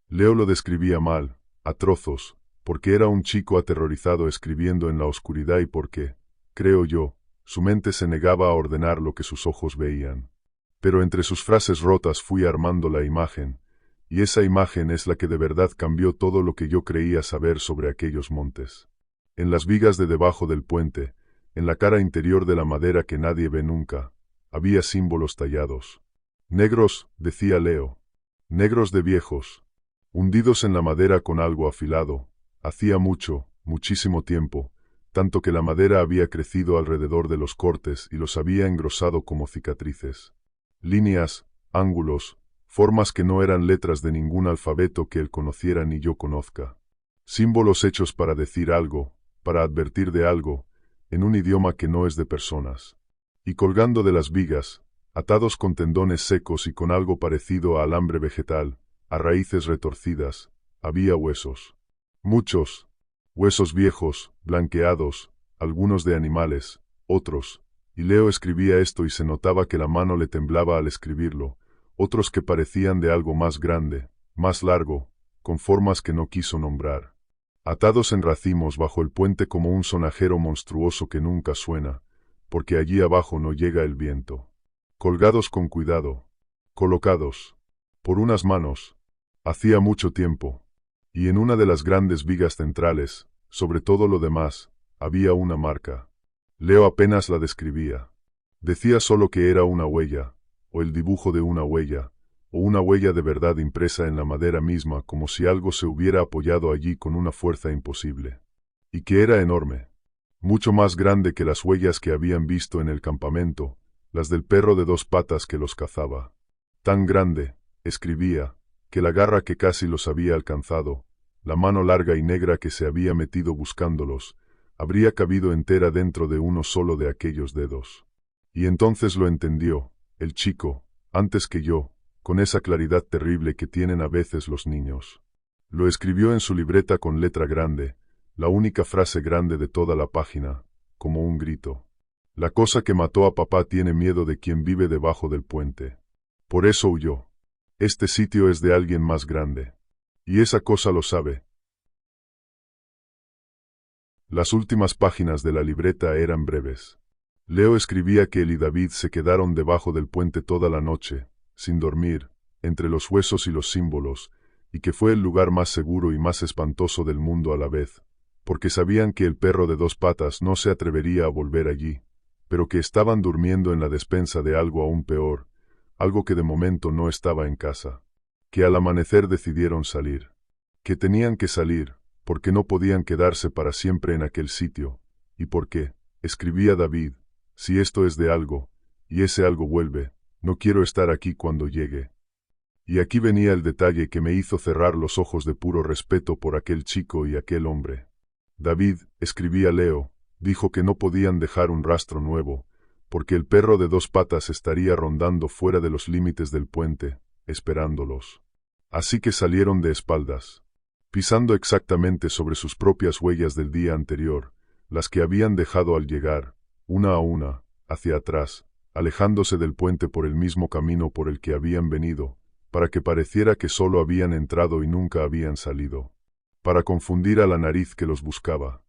Leo lo describía mal, a trozos, porque era un chico aterrorizado escribiendo en la oscuridad y porque, creo yo, su mente se negaba a ordenar lo que sus ojos veían. Pero entre sus frases rotas fui armando la imagen, y esa imagen es la que de verdad cambió todo lo que yo creía saber sobre aquellos montes. En las vigas de debajo del puente, en la cara interior de la madera que nadie ve nunca, había símbolos tallados. Negros, decía Leo. Negros de viejos. Hundidos en la madera con algo afilado. Hacía mucho, muchísimo tiempo, tanto que la madera había crecido alrededor de los cortes y los había engrosado como cicatrices. Líneas, ángulos, formas que no eran letras de ningún alfabeto que él conociera ni yo conozca. Símbolos hechos para decir algo, para advertir de algo, en un idioma que no es de personas. Y colgando de las vigas, atados con tendones secos y con algo parecido a alambre vegetal, a raíces retorcidas, había huesos. Muchos. Huesos viejos, blanqueados, algunos de animales, otros. Y Leo escribía esto y se notaba que la mano le temblaba al escribirlo, otros que parecían de algo más grande, más largo, con formas que no quiso nombrar. Atados en racimos bajo el puente como un sonajero monstruoso que nunca suena, porque allí abajo no llega el viento. Colgados con cuidado. Colocados. Por unas manos. Hacía mucho tiempo. Y en una de las grandes vigas centrales, sobre todo lo demás, había una marca. Leo apenas la describía. Decía solo que era una huella, o el dibujo de una huella, o una huella de verdad impresa en la madera misma como si algo se hubiera apoyado allí con una fuerza imposible. Y que era enorme. Mucho más grande que las huellas que habían visto en el campamento, las del perro de dos patas que los cazaba. Tan grande, escribía, que la garra que casi los había alcanzado, la mano larga y negra que se había metido buscándolos, habría cabido entera dentro de uno solo de aquellos dedos. Y entonces lo entendió, el chico, antes que yo, con esa claridad terrible que tienen a veces los niños. Lo escribió en su libreta con letra grande, la única frase grande de toda la página, como un grito. La cosa que mató a papá tiene miedo de quien vive debajo del puente. Por eso huyó. Este sitio es de alguien más grande. Y esa cosa lo sabe. Las últimas páginas de la libreta eran breves. Leo escribía que él y David se quedaron debajo del puente toda la noche, sin dormir, entre los huesos y los símbolos, y que fue el lugar más seguro y más espantoso del mundo a la vez, porque sabían que el perro de dos patas no se atrevería a volver allí, pero que estaban durmiendo en la despensa de algo aún peor, algo que de momento no estaba en casa, que al amanecer decidieron salir, que tenían que salir, porque no podían quedarse para siempre en aquel sitio, y porque, escribía David, si esto es de algo, y ese algo vuelve, no quiero estar aquí cuando llegue. Y aquí venía el detalle que me hizo cerrar los ojos de puro respeto por aquel chico y aquel hombre. David, escribía Leo, dijo que no podían dejar un rastro nuevo, porque el perro de dos patas estaría rondando fuera de los límites del puente, esperándolos. Así que salieron de espaldas, pisando exactamente sobre sus propias huellas del día anterior, las que habían dejado al llegar, una a una, hacia atrás, alejándose del puente por el mismo camino por el que habían venido, para que pareciera que solo habían entrado y nunca habían salido, para confundir a la nariz que los buscaba.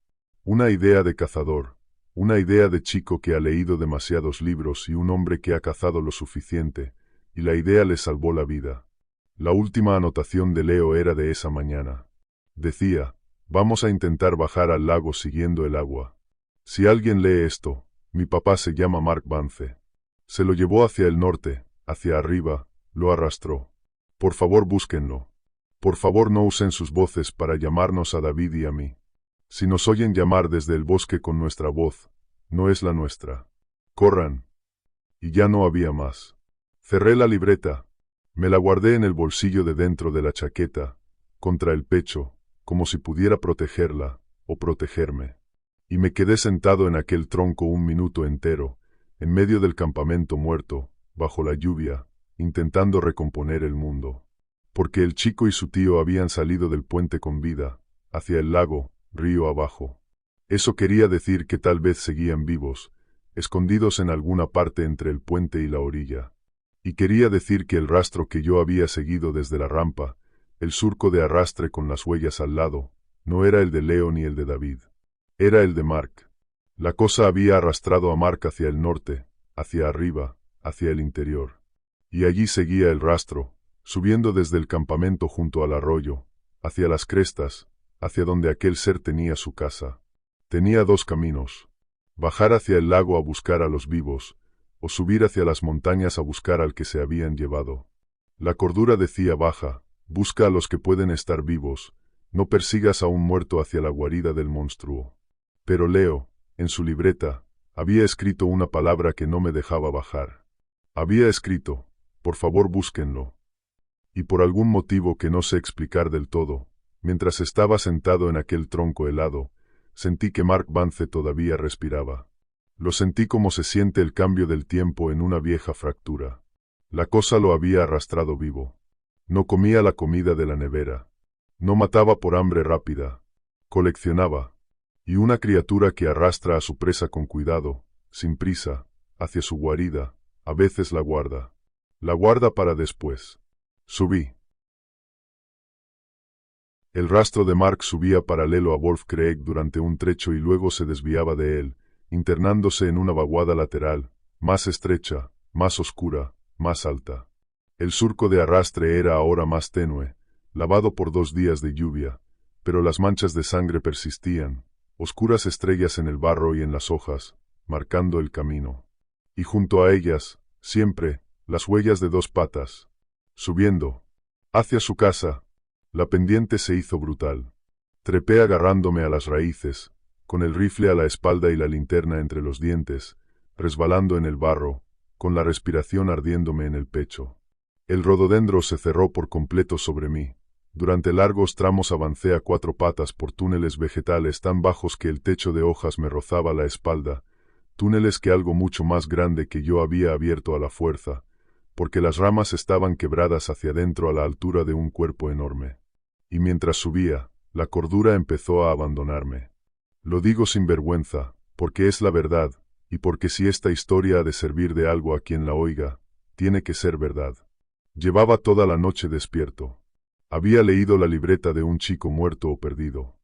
Una idea de cazador, una idea de chico que ha leído demasiados libros y un hombre que ha cazado lo suficiente, y la idea le salvó la vida. La última anotación de Leo era de esa mañana. Decía, vamos a intentar bajar al lago siguiendo el agua. Si alguien lee esto, mi papá se llama Mark Vance. Se lo llevó hacia el norte, hacia arriba, lo arrastró. Por favor búsquenlo. Por favor no usen sus voces para llamarnos a David y a mí. Si nos oyen llamar desde el bosque con nuestra voz, no es la nuestra. Corran. Y ya no había más. Cerré la libreta. Me la guardé en el bolsillo de dentro de la chaqueta, contra el pecho, como si pudiera protegerla, o protegerme. Y me quedé sentado en aquel tronco un minuto entero, en medio del campamento muerto, bajo la lluvia, intentando recomponer el mundo. Porque el chico y su tío habían salido del puente con vida, hacia el lago, río abajo. Eso quería decir que tal vez seguían vivos, escondidos en alguna parte entre el puente y la orilla. Y quería decir que el rastro que yo había seguido desde la rampa, el surco de arrastre con las huellas al lado, no era el de Leo ni el de David. Era el de Mark. La cosa había arrastrado a Mark hacia el norte, hacia arriba, hacia el interior. Y allí seguía el rastro, subiendo desde el campamento junto al arroyo, hacia las crestas, hacia donde aquel ser tenía su casa. Tenía dos caminos: bajar hacia el lago a buscar a los vivos, o subir hacia las montañas a buscar al que se habían llevado. La cordura decía: baja, busca a los que pueden estar vivos, no persigas a un muerto hacia la guarida del monstruo. Pero Leo, en su libreta, había escrito una palabra que no me dejaba bajar. Había escrito: por favor búsquenlo. Y por algún motivo que no sé explicar del todo, mientras estaba sentado en aquel tronco helado, sentí que Mark Vance todavía respiraba. Lo sentí como se siente el cambio del tiempo en una vieja fractura. La cosa lo había arrastrado vivo. No comía la comida de la nevera. No mataba por hambre rápida. Coleccionaba. Y una criatura que arrastra a su presa con cuidado, sin prisa, hacia su guarida, a veces la guarda. La guarda para después. Subí. El rastro de Mark subía paralelo a Wolf Creek durante un trecho y luego se desviaba de él, internándose en una vaguada lateral, más estrecha, más oscura, más alta. El surco de arrastre era ahora más tenue, lavado por 2 días de lluvia, pero las manchas de sangre persistían, oscuras estrellas en el barro y en las hojas, marcando el camino. Y junto a ellas, siempre, las huellas de 2 patas. Subiendo. Hacia su casa. La pendiente se hizo brutal. Trepé agarrándome a las raíces, con el rifle a la espalda y la linterna entre los dientes, resbalando en el barro, con la respiración ardiéndome en el pecho. El rododendro se cerró por completo sobre mí. Durante largos tramos avancé a 4 patas por túneles vegetales tan bajos que el techo de hojas me rozaba la espalda, túneles que algo mucho más grande que yo había abierto a la fuerza, porque las ramas estaban quebradas hacia adentro a la altura de un cuerpo enorme. Y mientras subía, la cordura empezó a abandonarme. Lo digo sin vergüenza, porque es la verdad, y porque si esta historia ha de servir de algo a quien la oiga, tiene que ser verdad. Llevaba toda la noche despierto. Había leído la libreta de un chico muerto o perdido.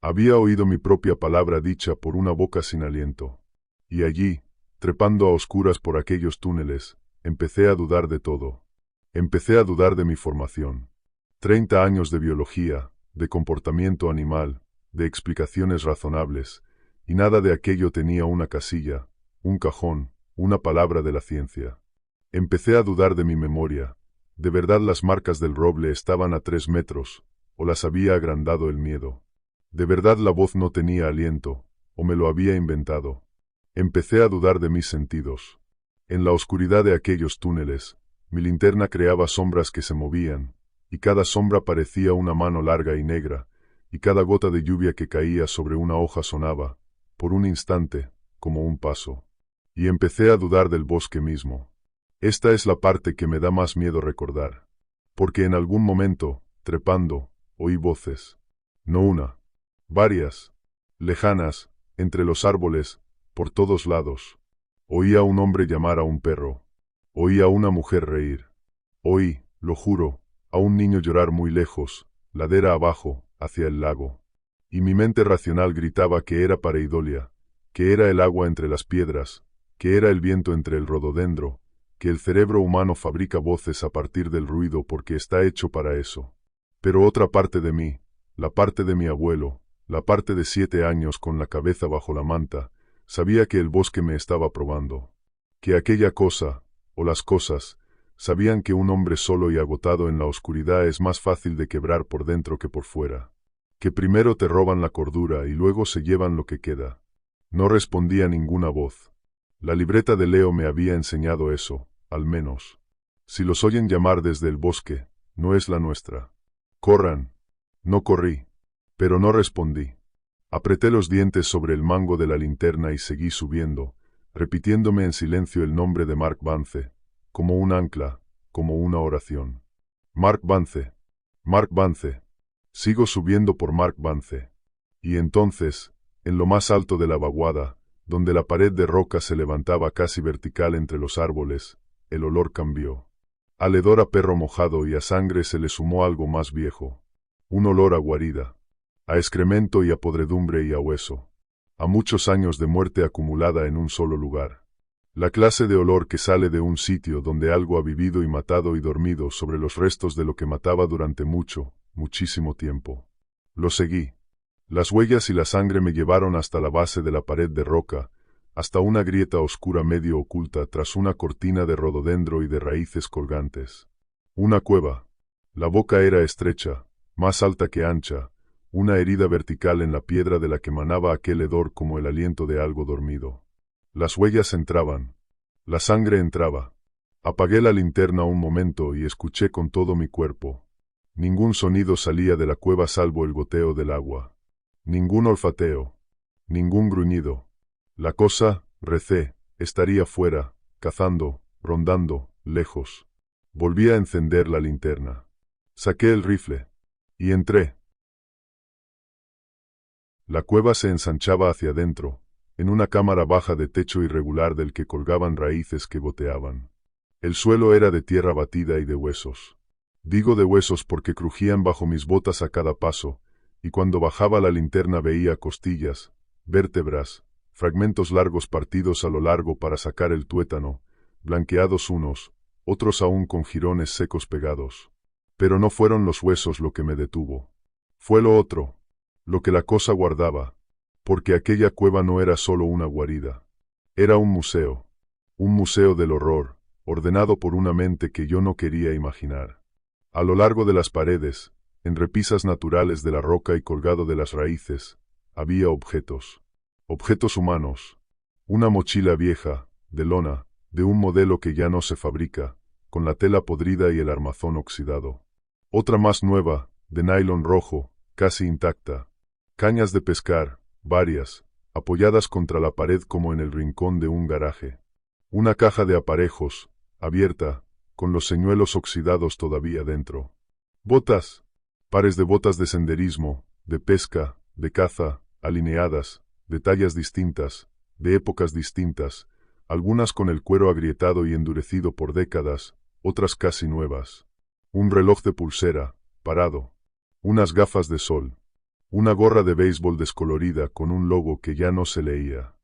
Había oído mi propia palabra dicha por una boca sin aliento. Y allí, trepando a oscuras por aquellos túneles, empecé a dudar de todo. Empecé a dudar de mi formación. 30 años de biología, de comportamiento animal, de explicaciones razonables, y nada de aquello tenía una casilla, un cajón, una palabra de la ciencia. Empecé a dudar de mi memoria. ¿De verdad las marcas del roble estaban a 3 metros, o las había agrandado el miedo? ¿De verdad la voz no tenía aliento, o me lo había inventado? Empecé a dudar de mis sentidos. En la oscuridad de aquellos túneles, mi linterna creaba sombras que se movían, y cada sombra parecía una mano larga y negra, y cada gota de lluvia que caía sobre una hoja sonaba, por un instante, como un paso. Y empecé a dudar del bosque mismo. Esta es la parte que me da más miedo recordar. Porque en algún momento, trepando, oí voces. No una. Varias. Lejanas, entre los árboles, por todos lados. Oí a un hombre llamar a un perro. Oí a una mujer reír. Oí, lo juro, a un niño llorar muy lejos, ladera abajo, hacia el lago. Y mi mente racional gritaba que era pareidolia, que era el agua entre las piedras, que era el viento entre el rododendro, que el cerebro humano fabrica voces a partir del ruido porque está hecho para eso. Pero otra parte de mí, la parte de mi abuelo, la parte de 7 años con la cabeza bajo la manta, sabía que el bosque me estaba probando. Que aquella cosa, o las cosas, sabían que un hombre solo y agotado en la oscuridad es más fácil de quebrar por dentro que por fuera. Que primero te roban la cordura y luego se llevan lo que queda. No respondía ninguna voz. La libreta de Leo me había enseñado eso, al menos. Si los oyen llamar desde el bosque, no es la nuestra. Corran. No corrí. Pero no respondí. Apreté los dientes sobre el mango de la linterna y seguí subiendo, repitiéndome en silencio el nombre de Mark Vance, como un ancla, como una oración. Mark Vance. Mark Vance. Sigo subiendo por Mark Vance. Y entonces, en lo más alto de la vaguada, donde la pared de roca se levantaba casi vertical entre los árboles, el olor cambió. Al hedor a perro mojado y a sangre se le sumó algo más viejo. Un olor a guarida. A excremento y a podredumbre y a hueso. A muchos años de muerte acumulada en un solo lugar. La clase de olor que sale de un sitio donde algo ha vivido y matado y dormido sobre los restos de lo que mataba durante muchísimo tiempo. Lo seguí. Las huellas y la sangre me llevaron hasta la base de la pared de roca, hasta una grieta oscura medio oculta tras una cortina de rododendro y de raíces colgantes. Una cueva. La boca era estrecha, más alta que ancha, una herida vertical en la piedra de la que manaba aquel hedor como el aliento de algo dormido. Las huellas entraban. La sangre entraba. Apagué la linterna un momento y escuché con todo mi cuerpo. Ningún sonido salía de la cueva salvo el goteo del agua. Ningún olfateo. Ningún gruñido. La cosa, recé, estaría fuera, cazando, rondando, lejos. Volví a encender la linterna. Saqué el rifle. Y entré. La cueva se ensanchaba hacia adentro, en una cámara baja de techo irregular del que colgaban raíces que goteaban. El suelo era de tierra batida y de huesos. Digo de huesos porque crujían bajo mis botas a cada paso, y cuando bajaba la linterna veía costillas, vértebras, fragmentos largos partidos a lo largo para sacar el tuétano, blanqueados unos, otros aún con jirones secos pegados. Pero no fueron los huesos lo que me detuvo. Fue lo otro, lo que la cosa guardaba, porque aquella cueva no era solo una guarida. Era un museo del horror, ordenado por una mente que yo no quería imaginar. A lo largo de las paredes, en repisas naturales de la roca y colgado de las raíces, había objetos. Objetos humanos. Una mochila vieja, de lona, de un modelo que ya no se fabrica, con la tela podrida y el armazón oxidado. Otra más nueva, de nylon rojo, casi intacta. Cañas de pescar, varias, apoyadas contra la pared como en el rincón de un garaje. Una caja de aparejos, abierta, con los señuelos oxidados todavía dentro. Botas. Pares de botas de senderismo, de pesca, de caza, alineadas, de tallas distintas, de épocas distintas, algunas con el cuero agrietado y endurecido por décadas, otras casi nuevas. Un reloj de pulsera, parado. Unas gafas de sol. Una gorra de béisbol descolorida con un logo que ya no se leía.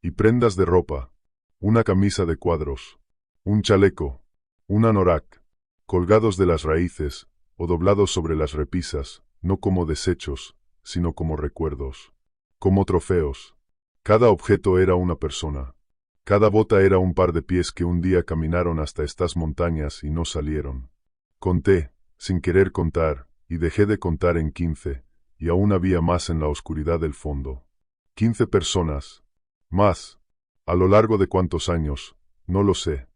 Y prendas de ropa. Una camisa de cuadros. Un chaleco. Un anorak. Colgados de las raíces, o doblados sobre las repisas, no como desechos, sino como recuerdos. Como trofeos. Cada objeto era una persona. Cada bota era un par de pies que un día caminaron hasta estas montañas y no salieron. Conté, sin querer contar, y dejé de contar en 15, y aún había más en la oscuridad del fondo. 15 personas. Más. ¿A lo largo de cuántos años? No lo sé.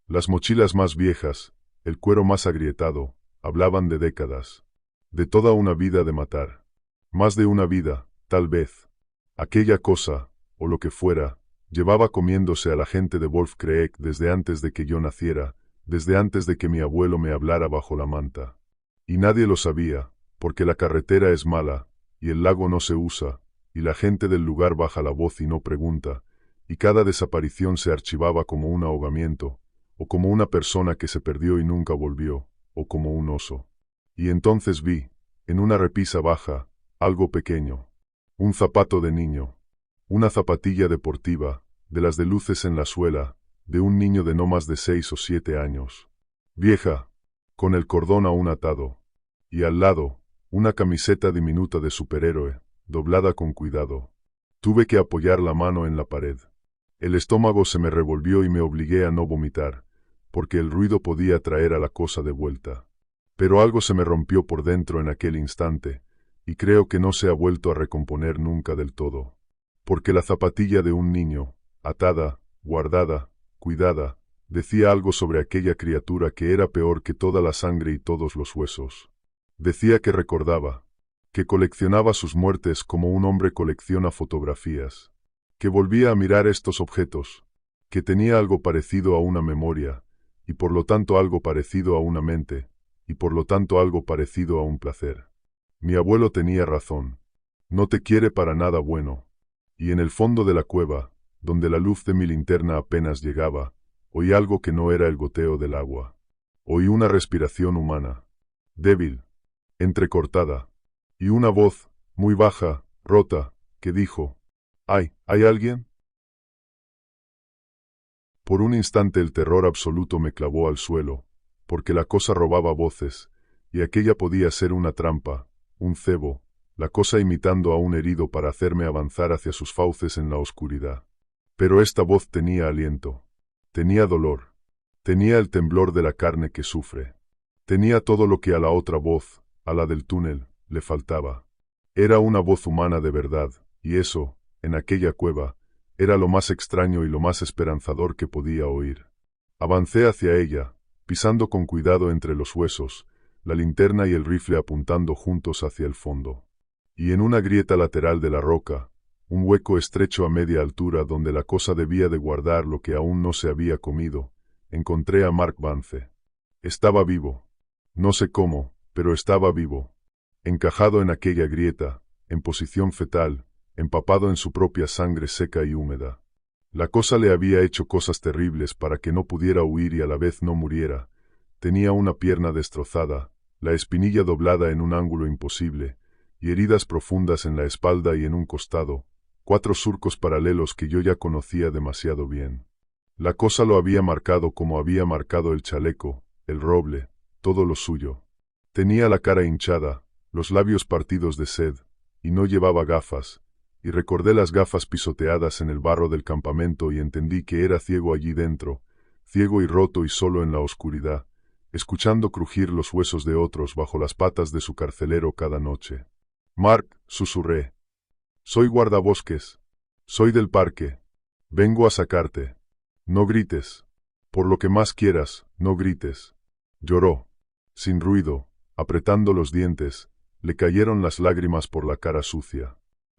Las mochilas más viejas, el cuero más agrietado, hablaban de décadas. De toda una vida de matar. Más de una vida, tal vez. Aquella cosa, o lo que fuera, llevaba comiéndose a la gente de Wolf Creek desde antes de que yo naciera, desde antes de que mi abuelo me hablara bajo la manta. Y nadie lo sabía, porque la carretera es mala, y el lago no se usa, y la gente del lugar baja la voz y no pregunta, y cada desaparición se archivaba como un ahogamiento, o como una persona que se perdió y nunca volvió, o como un oso. Y entonces vi, en una repisa baja, algo pequeño. Un zapato de niño. Una zapatilla deportiva, de las de luces en la suela, de un niño de no más de 6 o 7 años. Vieja, con el cordón aún atado. Y al lado, una camiseta diminuta de superhéroe, doblada con cuidado. Tuve que apoyar la mano en la pared. El estómago se me revolvió y me obligué a no vomitar, porque el ruido podía traer a la cosa de vuelta. Pero algo se me rompió por dentro en aquel instante, y creo que no se ha vuelto a recomponer nunca del todo. Porque la zapatilla de un niño, atada, guardada, cuidada, decía algo sobre aquella criatura que era peor que toda la sangre y todos los huesos. Decía que recordaba, que coleccionaba sus muertes como un hombre colecciona fotografías, que volvía a mirar estos objetos, que tenía algo parecido a una memoria, y por lo tanto algo parecido a una mente, y por lo tanto algo parecido a un placer. Mi abuelo tenía razón. No te quiere para nada bueno. Y en el fondo de la cueva, donde la luz de mi linterna apenas llegaba, oí algo que no era el goteo del agua. Oí una respiración humana, débil, entrecortada, y una voz, muy baja, rota, que dijo: ¿Hay alguien? Por un instante el terror absoluto me clavó al suelo, porque la cosa robaba voces, y aquella podía ser una trampa, un cebo, la cosa imitando a un herido para hacerme avanzar hacia sus fauces en la oscuridad. Pero esta voz tenía aliento, tenía dolor, tenía el temblor de la carne que sufre, tenía todo lo que a la otra voz, a la del túnel, le faltaba. Era una voz humana de verdad, y eso, en aquella cueva, era lo más extraño y lo más esperanzador que podía oír. Avancé hacia ella, pisando con cuidado entre los huesos, la linterna y el rifle apuntando juntos hacia el fondo. Y en una grieta lateral de la roca, un hueco estrecho a media altura donde la cosa debía de guardar lo que aún no se había comido, encontré a Mark Vance. Estaba vivo. No sé cómo, pero estaba vivo. Encajado en aquella grieta, en posición fetal, empapado en su propia sangre seca y húmeda. La cosa le había hecho cosas terribles para que no pudiera huir y a la vez no muriera. Tenía una pierna destrozada, la espinilla doblada en un ángulo imposible, y heridas profundas en la espalda y en un costado, 4 surcos paralelos que yo ya conocía demasiado bien. La cosa lo había marcado como había marcado el chaleco, el roble, todo lo suyo. Tenía la cara hinchada, los labios partidos de sed, y no llevaba gafas, y recordé las gafas pisoteadas en el barro del campamento y entendí que era ciego allí dentro, ciego y roto y solo en la oscuridad, escuchando crujir los huesos de otros bajo las patas de su carcelero cada noche. Mark, susurré. Soy guardabosques. Soy del parque. Vengo a sacarte. No grites. Por lo que más quieras, no grites. Lloró. Sin ruido, apretando los dientes, le cayeron las lágrimas por la cara sucia.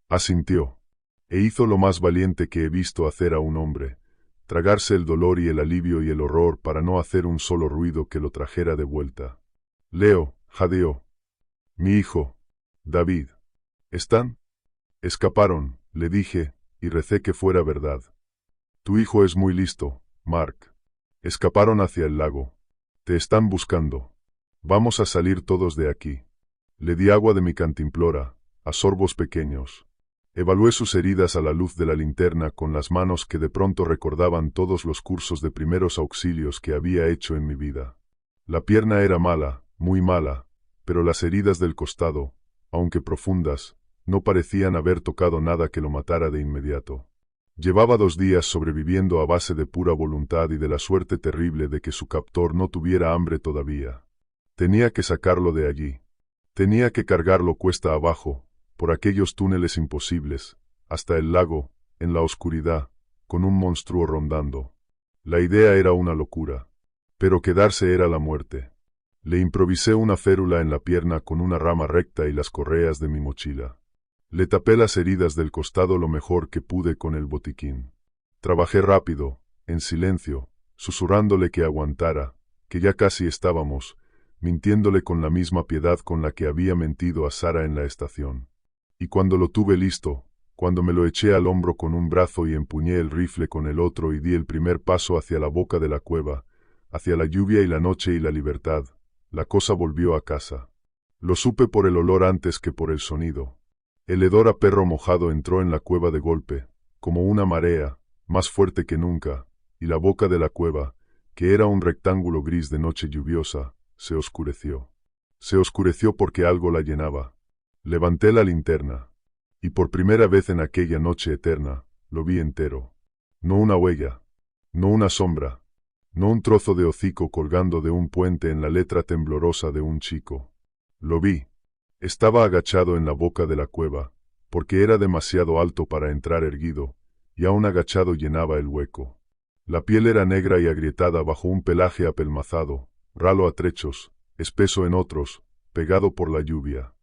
Asintió. E hizo lo más valiente que he visto hacer a un hombre, tragarse el dolor y el alivio y el horror para no hacer un solo ruido que lo trajera de vuelta. Leo, jadeó. Mi hijo. David. ¿Están? Escaparon, le dije, y recé que fuera verdad. Tu hijo es muy listo, Mark. Escaparon hacia el lago. Te están buscando. Vamos a salir todos de aquí. Le di agua de mi cantimplora, a sorbos pequeños. Evalué sus heridas a la luz de la linterna con las manos que de pronto recordaban todos los cursos de primeros auxilios que había hecho en mi vida. La pierna era mala, muy mala, pero las heridas del costado, aunque profundas, no parecían haber tocado nada que lo matara de inmediato. Llevaba 2 días sobreviviendo a base de pura voluntad y de la suerte terrible de que su captor no tuviera hambre todavía. Tenía que sacarlo de allí. Tenía que cargarlo cuesta abajo, por aquellos túneles imposibles, hasta el lago, en la oscuridad, con un monstruo rondando. La idea era una locura, pero quedarse era la muerte. Le improvisé una férula en la pierna con una rama recta y las correas de mi mochila. Le tapé las heridas del costado lo mejor que pude con el botiquín. Trabajé rápido, en silencio, susurrándole que aguantara, que ya casi estábamos, mintiéndole con la misma piedad con la que había mentido a Sara en la estación. Y cuando lo tuve listo, cuando me lo eché al hombro con un brazo y empuñé el rifle con el otro y di el primer paso hacia la boca de la cueva, hacia la lluvia y la noche y la libertad, la cosa volvió a casa. Lo supe por el olor antes que por el sonido. El hedor a perro mojado entró en la cueva de golpe, como una marea, más fuerte que nunca, y la boca de la cueva, que era un rectángulo gris de noche lluviosa, se oscureció. Se oscureció porque algo la llenaba. Levanté la linterna, y por primera vez en aquella noche eterna, lo vi entero. No una huella, no una sombra, no un trozo de hocico colgando de un puente en la letra temblorosa de un chico. Lo vi. Estaba agachado en la boca de la cueva, porque era demasiado alto para entrar erguido, y aún agachado llenaba el hueco. La piel era negra y agrietada bajo un pelaje apelmazado, ralo a trechos, espeso en otros, pegado por la lluvia.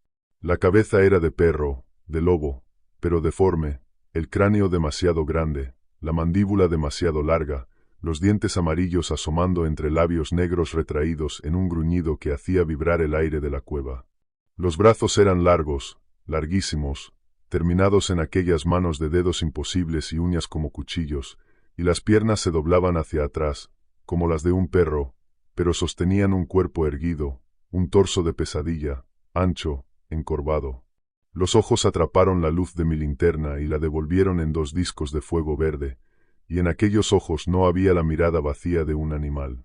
La cabeza era de perro, de lobo, pero deforme, el cráneo demasiado grande, la mandíbula demasiado larga, los dientes amarillos asomando entre labios negros retraídos en un gruñido que hacía vibrar el aire de la cueva. Los brazos eran largos, larguísimos, terminados en aquellas manos de dedos imposibles y uñas como cuchillos, y las piernas se doblaban hacia atrás, como las de un perro, pero sostenían un cuerpo erguido, un torso de pesadilla, ancho, encorvado. Los ojos atraparon la luz de mi linterna y la devolvieron en 2 discos de fuego verde, y en aquellos ojos no había la mirada vacía de un animal.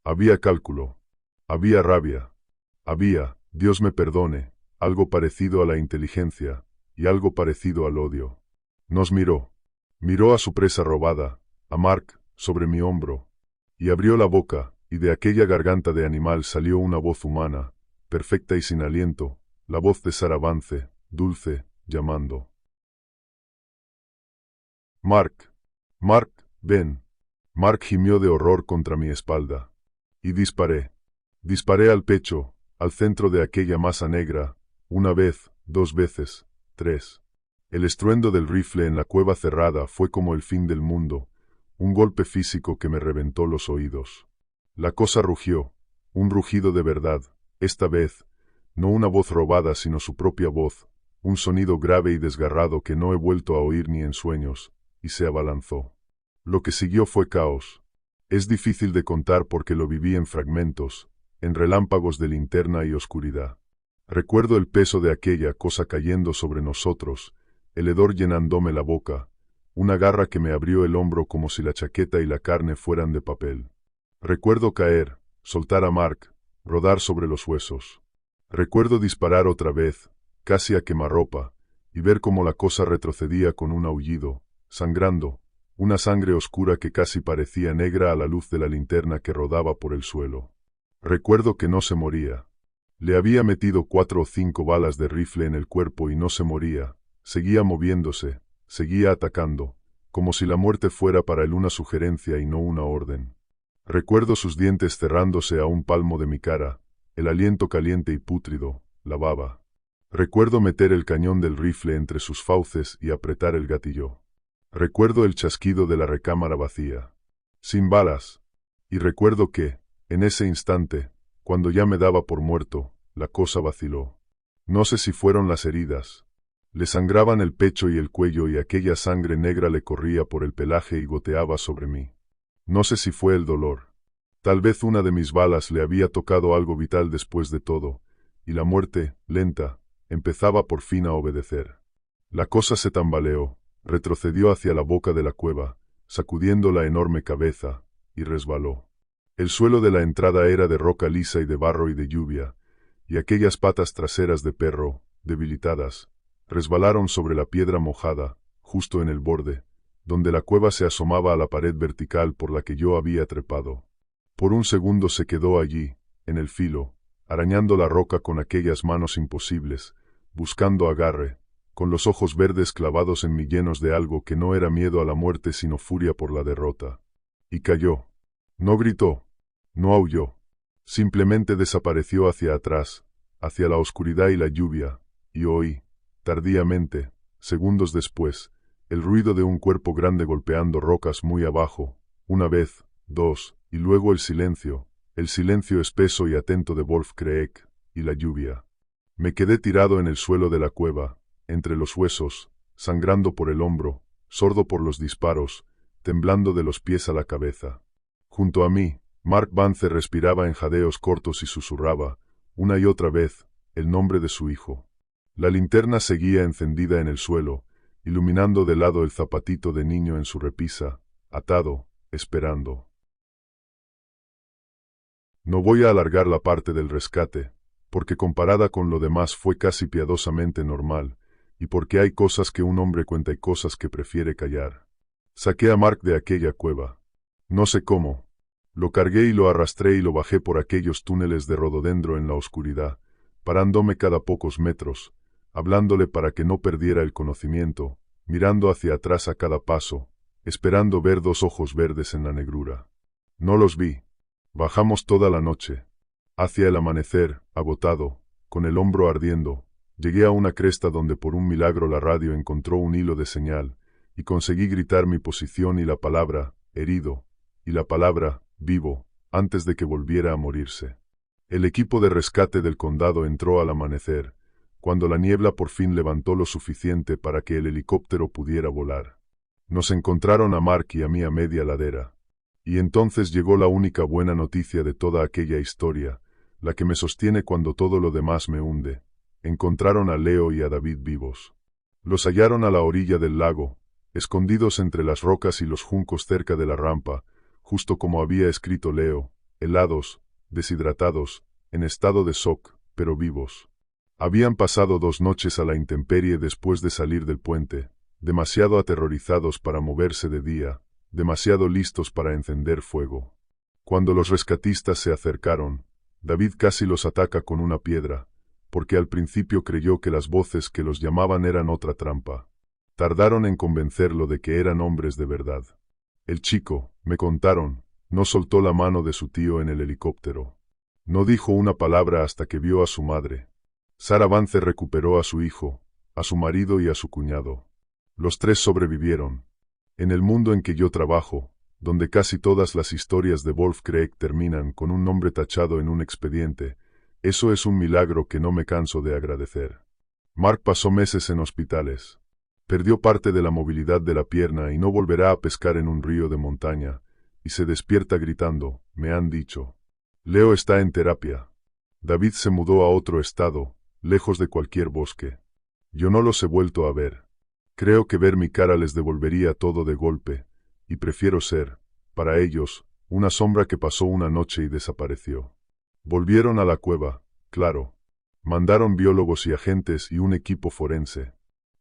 Había cálculo, había rabia, había, Dios me perdone, algo parecido a la inteligencia, y algo parecido al odio. Nos miró. Miró a su presa robada, a Mark, sobre mi hombro, y abrió la boca, y de aquella garganta de animal salió una voz humana, perfecta y sin aliento, la voz de Saravance, dulce, llamando. Mark, Mark, ven. Mark gimió de horror contra mi espalda. Y disparé. Disparé al pecho, al centro de aquella masa negra, una vez, 2 veces, 3. El estruendo del rifle en la cueva cerrada fue como el fin del mundo, un golpe físico que me reventó los oídos. La cosa rugió, un rugido de verdad, esta vez, no una voz robada sino su propia voz, un sonido grave y desgarrado que no he vuelto a oír ni en sueños, y se abalanzó. Lo que siguió fue caos. Es difícil de contar porque lo viví en fragmentos, en relámpagos de linterna y oscuridad. Recuerdo el peso de aquella cosa cayendo sobre nosotros, el hedor llenándome la boca, una garra que me abrió el hombro como si la chaqueta y la carne fueran de papel. Recuerdo caer, soltar a Mark, rodar sobre los huesos. Recuerdo disparar otra vez, casi a quemarropa, y ver cómo la cosa retrocedía con un aullido, sangrando, una sangre oscura que casi parecía negra a la luz de la linterna que rodaba por el suelo. Recuerdo que no se moría. Le había metido 4 o 5 balas de rifle en el cuerpo y no se moría. Seguía moviéndose, seguía atacando, como si la muerte fuera para él una sugerencia y no una orden. Recuerdo sus dientes cerrándose a un palmo de mi cara, el aliento caliente y pútrido, la baba. Recuerdo meter el cañón del rifle entre sus fauces y apretar el gatillo. Recuerdo el chasquido de la recámara vacía, sin balas. Y recuerdo que, en ese instante, cuando ya me daba por muerto, la cosa vaciló. No sé si fueron las heridas. Le sangraban el pecho y el cuello y aquella sangre negra le corría por el pelaje y goteaba sobre mí. No sé si fue el dolor. Tal vez una de mis balas le había tocado algo vital después de todo, y la muerte, lenta, empezaba por fin a obedecer. La cosa se tambaleó, retrocedió hacia la boca de la cueva, sacudiendo la enorme cabeza, y resbaló. El suelo de la entrada era de roca lisa y de barro y de lluvia, y aquellas patas traseras de perro, debilitadas, resbalaron sobre la piedra mojada, justo en el borde, donde la cueva se asomaba a la pared vertical por la que yo había trepado. Por un segundo se quedó allí, en el filo, arañando la roca con aquellas manos imposibles, buscando agarre, con los ojos verdes clavados en mí llenos de algo que no era miedo a la muerte sino furia por la derrota. Y cayó. No gritó, no aulló. Simplemente desapareció hacia atrás, hacia la oscuridad y la lluvia, y oí, tardíamente, segundos después, el ruido de un cuerpo grande golpeando rocas muy abajo, una vez, 2, y luego el silencio espeso y atento de Wolf Creek, y la lluvia. Me quedé tirado en el suelo de la cueva, entre los huesos, sangrando por el hombro, sordo por los disparos, temblando de los pies a la cabeza. Junto a mí, Mark Vance respiraba en jadeos cortos y susurraba, una y otra vez, el nombre de su hijo. La linterna seguía encendida en el suelo, iluminando de lado el zapatito de niño en su repisa, atado, esperando. No voy a alargar la parte del rescate, porque comparada con lo demás fue casi piadosamente normal, y porque hay cosas que un hombre cuenta y cosas que prefiere callar. Saqué a Mark de aquella cueva. No sé cómo. Lo cargué y lo arrastré y lo bajé por aquellos túneles de rododendro en la oscuridad, parándome cada pocos metros, hablándole para que no perdiera el conocimiento, mirando hacia atrás a cada paso, esperando ver 2 ojos verdes en la negrura. No los vi. Bajamos toda la noche. Hacia el amanecer, agotado, con el hombro ardiendo, llegué a una cresta donde por un milagro la radio encontró un hilo de señal, y conseguí gritar mi posición y la palabra, herido, y la palabra, vivo, antes de que volviera a morirse. El equipo de rescate del condado entró al amanecer, cuando la niebla por fin levantó lo suficiente para que el helicóptero pudiera volar. Nos encontraron a Mark y a mí a media ladera. Y entonces llegó la única buena noticia de toda aquella historia, la que me sostiene cuando todo lo demás me hunde. Encontraron a Leo y a David vivos. Los hallaron a la orilla del lago, escondidos entre las rocas y los juncos cerca de la rampa, justo como había escrito Leo, helados, deshidratados, en estado de shock, pero vivos. Habían pasado 2 noches a la intemperie después de salir del puente, demasiado aterrorizados para moverse de día, demasiado listos para encender fuego. Cuando los rescatistas se acercaron, David casi los ataca con una piedra, porque al principio creyó que las voces que los llamaban eran otra trampa. Tardaron en convencerlo de que eran hombres de verdad. El chico, me contaron, no soltó la mano de su tío en el helicóptero. No dijo una palabra hasta que vio a su madre. Sarah Vance recuperó a su hijo, a su marido y a su cuñado. Los 3 sobrevivieron. En el mundo en que yo trabajo, donde casi todas las historias de Wolf Creek terminan con un nombre tachado en un expediente, eso es un milagro que no me canso de agradecer. Mark pasó meses en hospitales. Perdió parte de la movilidad de la pierna y no volverá a pescar en un río de montaña, y se despierta gritando, me han dicho. Leo está en terapia. David se mudó a otro estado, lejos de cualquier bosque. Yo no los he vuelto a ver. Creo que ver mi cara les devolvería todo de golpe, y prefiero ser, para ellos, una sombra que pasó una noche y desapareció. Volvieron a la cueva, claro. Mandaron biólogos y agentes y un equipo forense.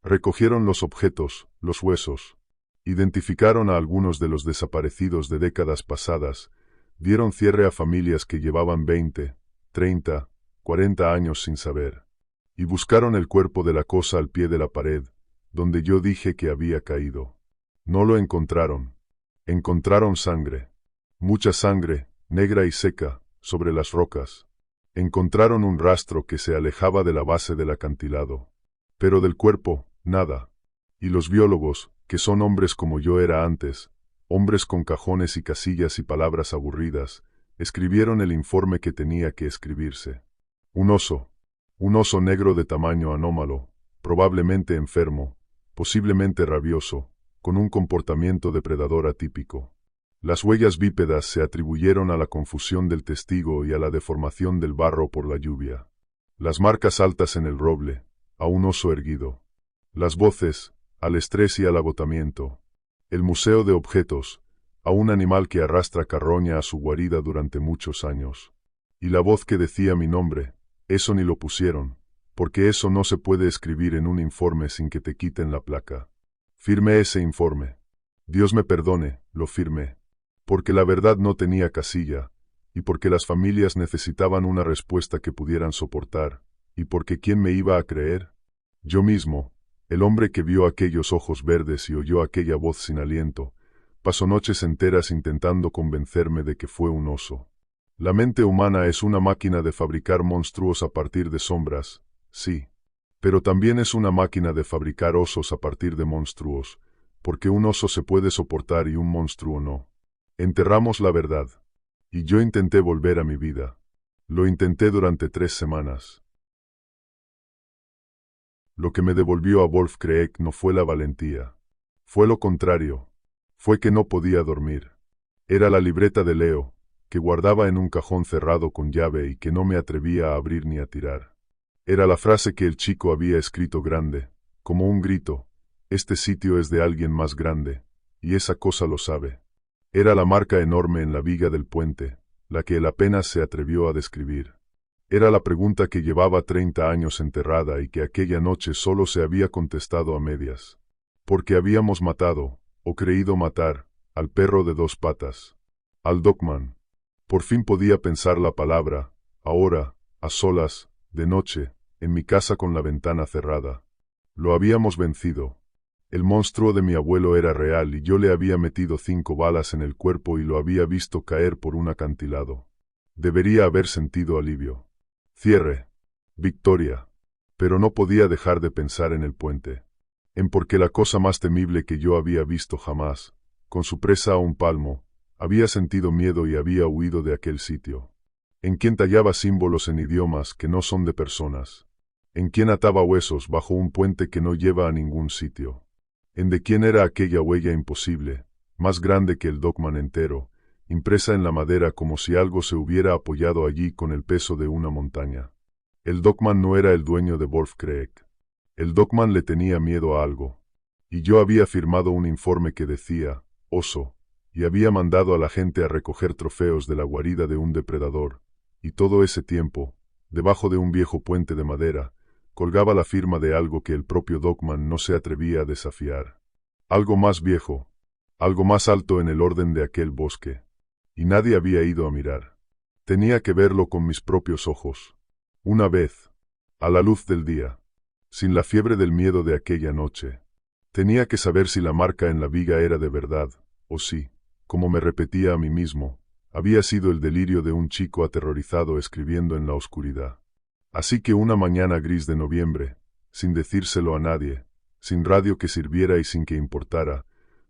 Recogieron los objetos, los huesos. Identificaron a algunos de los desaparecidos de décadas pasadas, dieron cierre a familias que llevaban 20, 30, 40 años sin saber. Y buscaron el cuerpo de la cosa al pie de la pared, donde yo dije que había caído. No lo encontraron. Encontraron sangre. Mucha sangre, negra y seca, sobre las rocas. Encontraron un rastro que se alejaba de la base del acantilado. Pero del cuerpo, nada. Y los biólogos, que son hombres como yo era antes, hombres con cajones y casillas y palabras aburridas, escribieron el informe que tenía que escribirse. Un oso negro de tamaño anómalo, probablemente enfermo, posiblemente rabioso, con un comportamiento depredador atípico. Las huellas bípedas se atribuyeron a la confusión del testigo y a la deformación del barro por la lluvia. Las marcas altas en el roble, a un oso erguido. Las voces, al estrés y al agotamiento. El museo de objetos, a un animal que arrastra carroña a su guarida durante muchos años. Y la voz que decía mi nombre, eso ni lo pusieron, porque eso no se puede escribir en un informe sin que te quiten la placa. Firmé ese informe. Dios me perdone, lo firmé. Porque la verdad no tenía casilla, y porque las familias necesitaban una respuesta que pudieran soportar, y porque ¿quién me iba a creer? Yo mismo, el hombre que vio aquellos ojos verdes y oyó aquella voz sin aliento, pasó noches enteras intentando convencerme de que fue un oso. La mente humana es una máquina de fabricar monstruos a partir de sombras, sí. Pero también es una máquina de fabricar osos a partir de monstruos, porque un oso se puede soportar y un monstruo no. Enterramos la verdad. Y yo intenté volver a mi vida. Lo intenté durante 3 semanas. Lo que me devolvió a Wolf Creek no fue la valentía. Fue lo contrario. Fue que no podía dormir. Era la libreta de Leo, que guardaba en un cajón cerrado con llave y que no me atrevía a abrir ni a tirar. Era la frase que el chico había escrito grande, como un grito, este sitio es de alguien más grande, y esa cosa lo sabe. Era la marca enorme en la viga del puente, la que él apenas se atrevió a describir. Era la pregunta que llevaba 30 años enterrada y que aquella noche solo se había contestado a medias. Porque habíamos matado, o creído matar, al perro de 2 patas. Al Dogman. Por fin podía pensar la palabra, ahora, a solas, de noche, en mi casa con la ventana cerrada. Lo habíamos vencido. El monstruo de mi abuelo era real y yo le había metido 5 balas en el cuerpo y lo había visto caer por un acantilado. Debería haber sentido alivio. Cierre. Victoria. Pero no podía dejar de pensar en el puente. En porque la cosa más temible que yo había visto jamás, con su presa a un palmo, había sentido miedo y había huido de aquel sitio. En quien tallaba símbolos en idiomas que no son de personas. En quien ataba huesos bajo un puente que no lleva a ningún sitio. En de quién era aquella huella imposible, más grande que el Dogman entero, impresa en la madera como si algo se hubiera apoyado allí con el peso de una montaña. El Dogman no era el dueño de Wolf Creek. El Dogman le tenía miedo a algo. Y yo había firmado un informe que decía, oso, y había mandado a la gente a recoger trofeos de la guarida de un depredador, y todo ese tiempo, debajo de un viejo puente de madera, colgaba la firma de algo que el propio Dogman no se atrevía a desafiar. Algo más viejo, algo más alto en el orden de aquel bosque. Y nadie había ido a mirar. Tenía que verlo con mis propios ojos. Una vez, a la luz del día, sin la fiebre del miedo de aquella noche. Tenía que saber si la marca en la viga era de verdad, o si, como me repetía a mí mismo, había sido el delirio de un chico aterrorizado escribiendo en la oscuridad. Así que una mañana gris de noviembre, sin decírselo a nadie, sin radio que sirviera y sin que importara,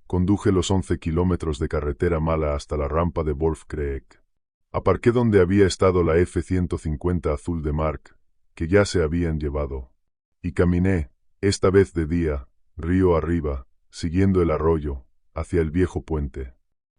conduje los 11 kilómetros de carretera mala hasta la rampa de Wolf Creek. Aparqué donde había estado la F-150 azul de Mark, que ya se habían llevado. Y caminé, esta vez de día, río arriba, siguiendo el arroyo, hacia el viejo puente.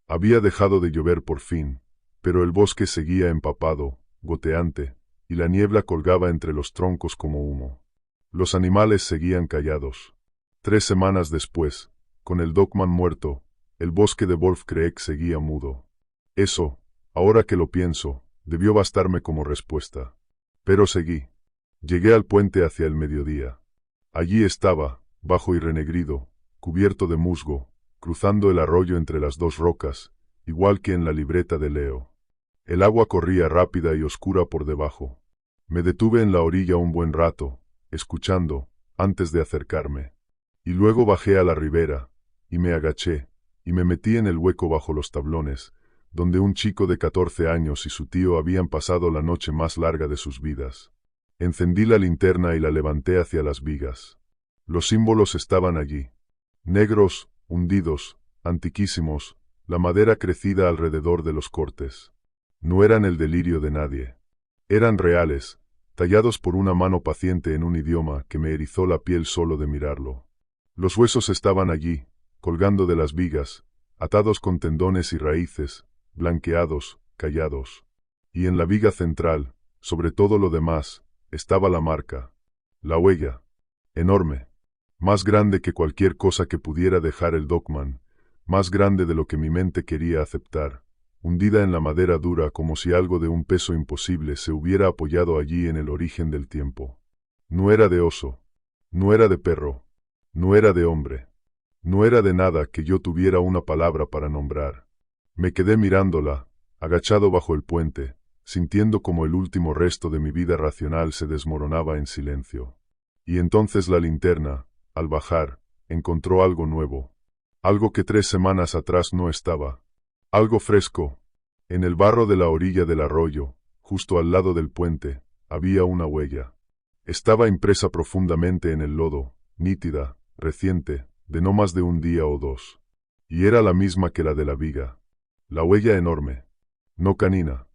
Había dejado de llover por fin, pero el bosque seguía empapado, goteante, y la niebla colgaba entre los troncos como humo. Los animales seguían callados. 3 semanas después, con el Dogman muerto, el bosque de Wolf Creek seguía mudo. Eso, ahora que lo pienso, debió bastarme como respuesta. Pero seguí. Llegué al puente hacia el mediodía. Allí estaba, bajo y renegrido, cubierto de musgo, cruzando el arroyo entre las dos rocas, igual que en la libreta de Leo. El agua corría rápida y oscura por debajo. Me detuve en la orilla un buen rato, escuchando, antes de acercarme. Y luego bajé a la ribera, y me agaché, y me metí en el hueco bajo los tablones, donde un chico de 14 años y su tío habían pasado la noche más larga de sus vidas. Encendí la linterna y la levanté hacia las vigas. Los símbolos estaban allí. Negros, hundidos, antiquísimos, la madera crecida alrededor de los cortes. No eran el delirio de nadie. Eran reales, tallados por una mano paciente en un idioma que me erizó la piel solo de mirarlo. Los huesos estaban allí, colgando de las vigas, atados con tendones y raíces, blanqueados, callados. Y en la viga central, sobre todo lo demás, estaba la marca, la huella, enorme, más grande que cualquier cosa que pudiera dejar el Dogman, más grande de lo que mi mente quería aceptar, hundida en la madera dura como si algo de un peso imposible se hubiera apoyado allí en el origen del tiempo. No era de oso, no era de perro, no era de hombre, no era de nada que yo tuviera una palabra para nombrar. Me quedé mirándola, agachado bajo el puente, sintiendo como el último resto de mi vida racional se desmoronaba en silencio. Y entonces la linterna, al bajar, encontró algo nuevo. Algo que 3 semanas atrás no estaba. Algo fresco. En el barro de la orilla del arroyo, justo al lado del puente, había una huella. Estaba impresa profundamente en el lodo, nítida, reciente, de no más de un día o 2. Y era la misma que la de la viga. La huella enorme. No canina.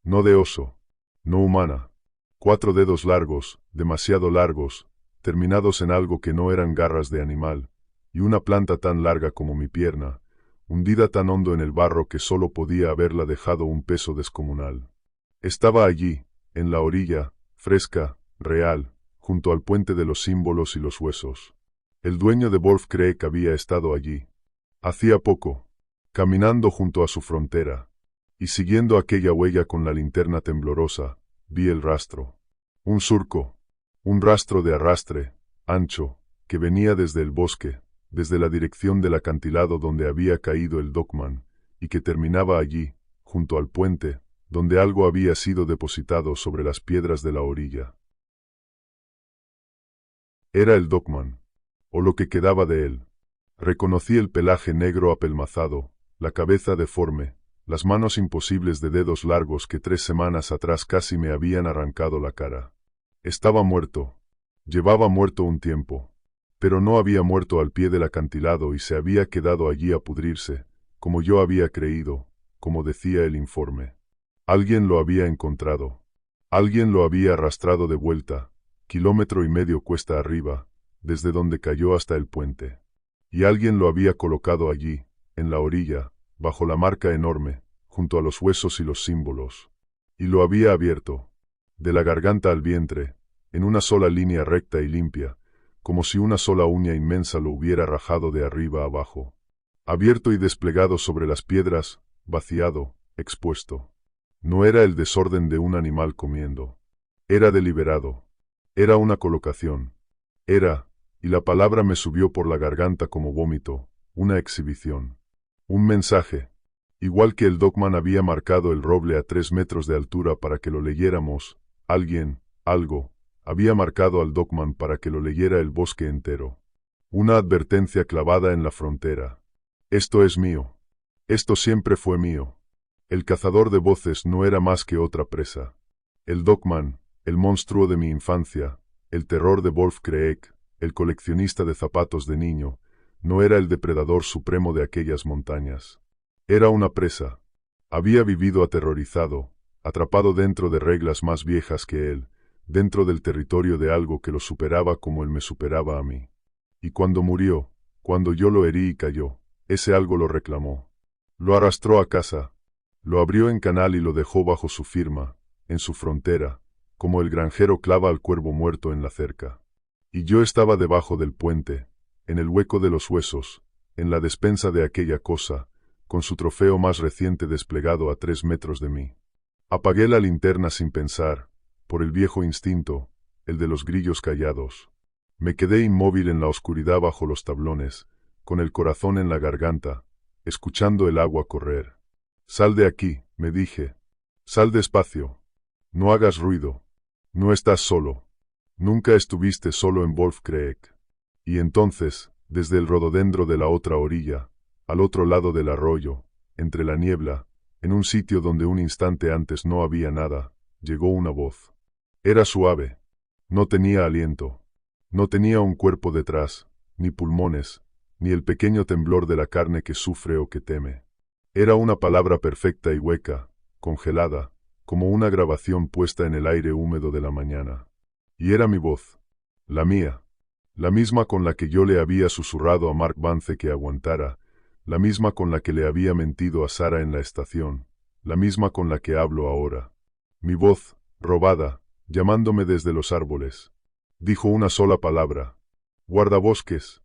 No de oso. No humana. 4 dedos largos, demasiado largos, terminados en algo que no eran garras de animal, y una planta tan larga como mi pierna, hundida tan hondo en el barro que solo podía haberla dejado un peso descomunal. Estaba allí, en la orilla, fresca, real, junto al puente de los símbolos y los huesos. El dueño de Wolf Creek había estado allí. Hacía poco, caminando junto a su frontera, y siguiendo aquella huella con la linterna temblorosa, vi el rastro. Un surco, un rastro de arrastre, ancho, que venía desde el bosque, desde la dirección del acantilado donde había caído el Dogman, y que terminaba allí, junto al puente, donde algo había sido depositado sobre las piedras de la orilla. Era el Dogman, o lo que quedaba de él. Reconocí el pelaje negro apelmazado, la cabeza deforme, las manos imposibles de dedos largos que 3 semanas atrás casi me habían arrancado la cara. Estaba muerto. Llevaba muerto un tiempo. Pero no había muerto al pie del acantilado y se había quedado allí a pudrirse, como yo había creído, como decía el informe. Alguien lo había encontrado. Alguien lo había arrastrado de vuelta, 1,5 kilómetros cuesta arriba, desde donde cayó hasta el puente. Y alguien lo había colocado allí, en la orilla, bajo la marca enorme, junto a los huesos y los símbolos. Y lo había abierto, de la garganta al vientre, en una sola línea recta y limpia, como si una sola uña inmensa lo hubiera rajado de arriba a abajo. Abierto y desplegado sobre las piedras, vaciado, expuesto. No era el desorden de un animal comiendo. Era deliberado. Era una colocación. Era, y la palabra me subió por la garganta como vómito, una exhibición. Un mensaje. Igual que el Dogman había marcado el roble a 3 metros de altura para que lo leyéramos, alguien, algo, había marcado al Dogman para que lo leyera el bosque entero. Una advertencia clavada en la frontera. Esto es mío. Esto siempre fue mío. El cazador de voces no era más que otra presa. El Dogman, el monstruo de mi infancia, el terror de Wolf Creek, el coleccionista de zapatos de niño, no era el depredador supremo de aquellas montañas. Era una presa. Había vivido aterrorizado, atrapado dentro de reglas más viejas que él, dentro del territorio de algo que lo superaba como él me superaba a mí. Y cuando murió, cuando yo lo herí y cayó, ese algo lo reclamó. Lo arrastró a casa, lo abrió en canal y lo dejó bajo su firma, en su frontera, como el granjero clava al cuervo muerto en la cerca. Y yo estaba debajo del puente, en el hueco de los huesos, en la despensa de aquella cosa, con su trofeo más reciente desplegado a 3 metros de mí. Apagué la linterna sin pensar, por el viejo instinto, el de los grillos callados. Me quedé inmóvil en la oscuridad bajo los tablones, con el corazón en la garganta, escuchando el agua correr. Sal de aquí, me dije. Sal despacio. No hagas ruido. No estás solo. Nunca estuviste solo en Wolf Creek. Y entonces, desde el rododendro de la otra orilla, al otro lado del arroyo, entre la niebla, en un sitio donde un instante antes no había nada, llegó una voz. Era suave. No tenía aliento. No tenía un cuerpo detrás, ni pulmones, ni el pequeño temblor de la carne que sufre o que teme. Era una palabra perfecta y hueca, congelada, como una grabación puesta en el aire húmedo de la mañana. Y era mi voz. La mía. La misma con la que yo le había susurrado a Mark Vance que aguantara, la misma con la que le había mentido a Sara en la estación, la misma con la que hablo ahora. Mi voz, robada, llamándome desde los árboles. Dijo una sola palabra. Guardabosques.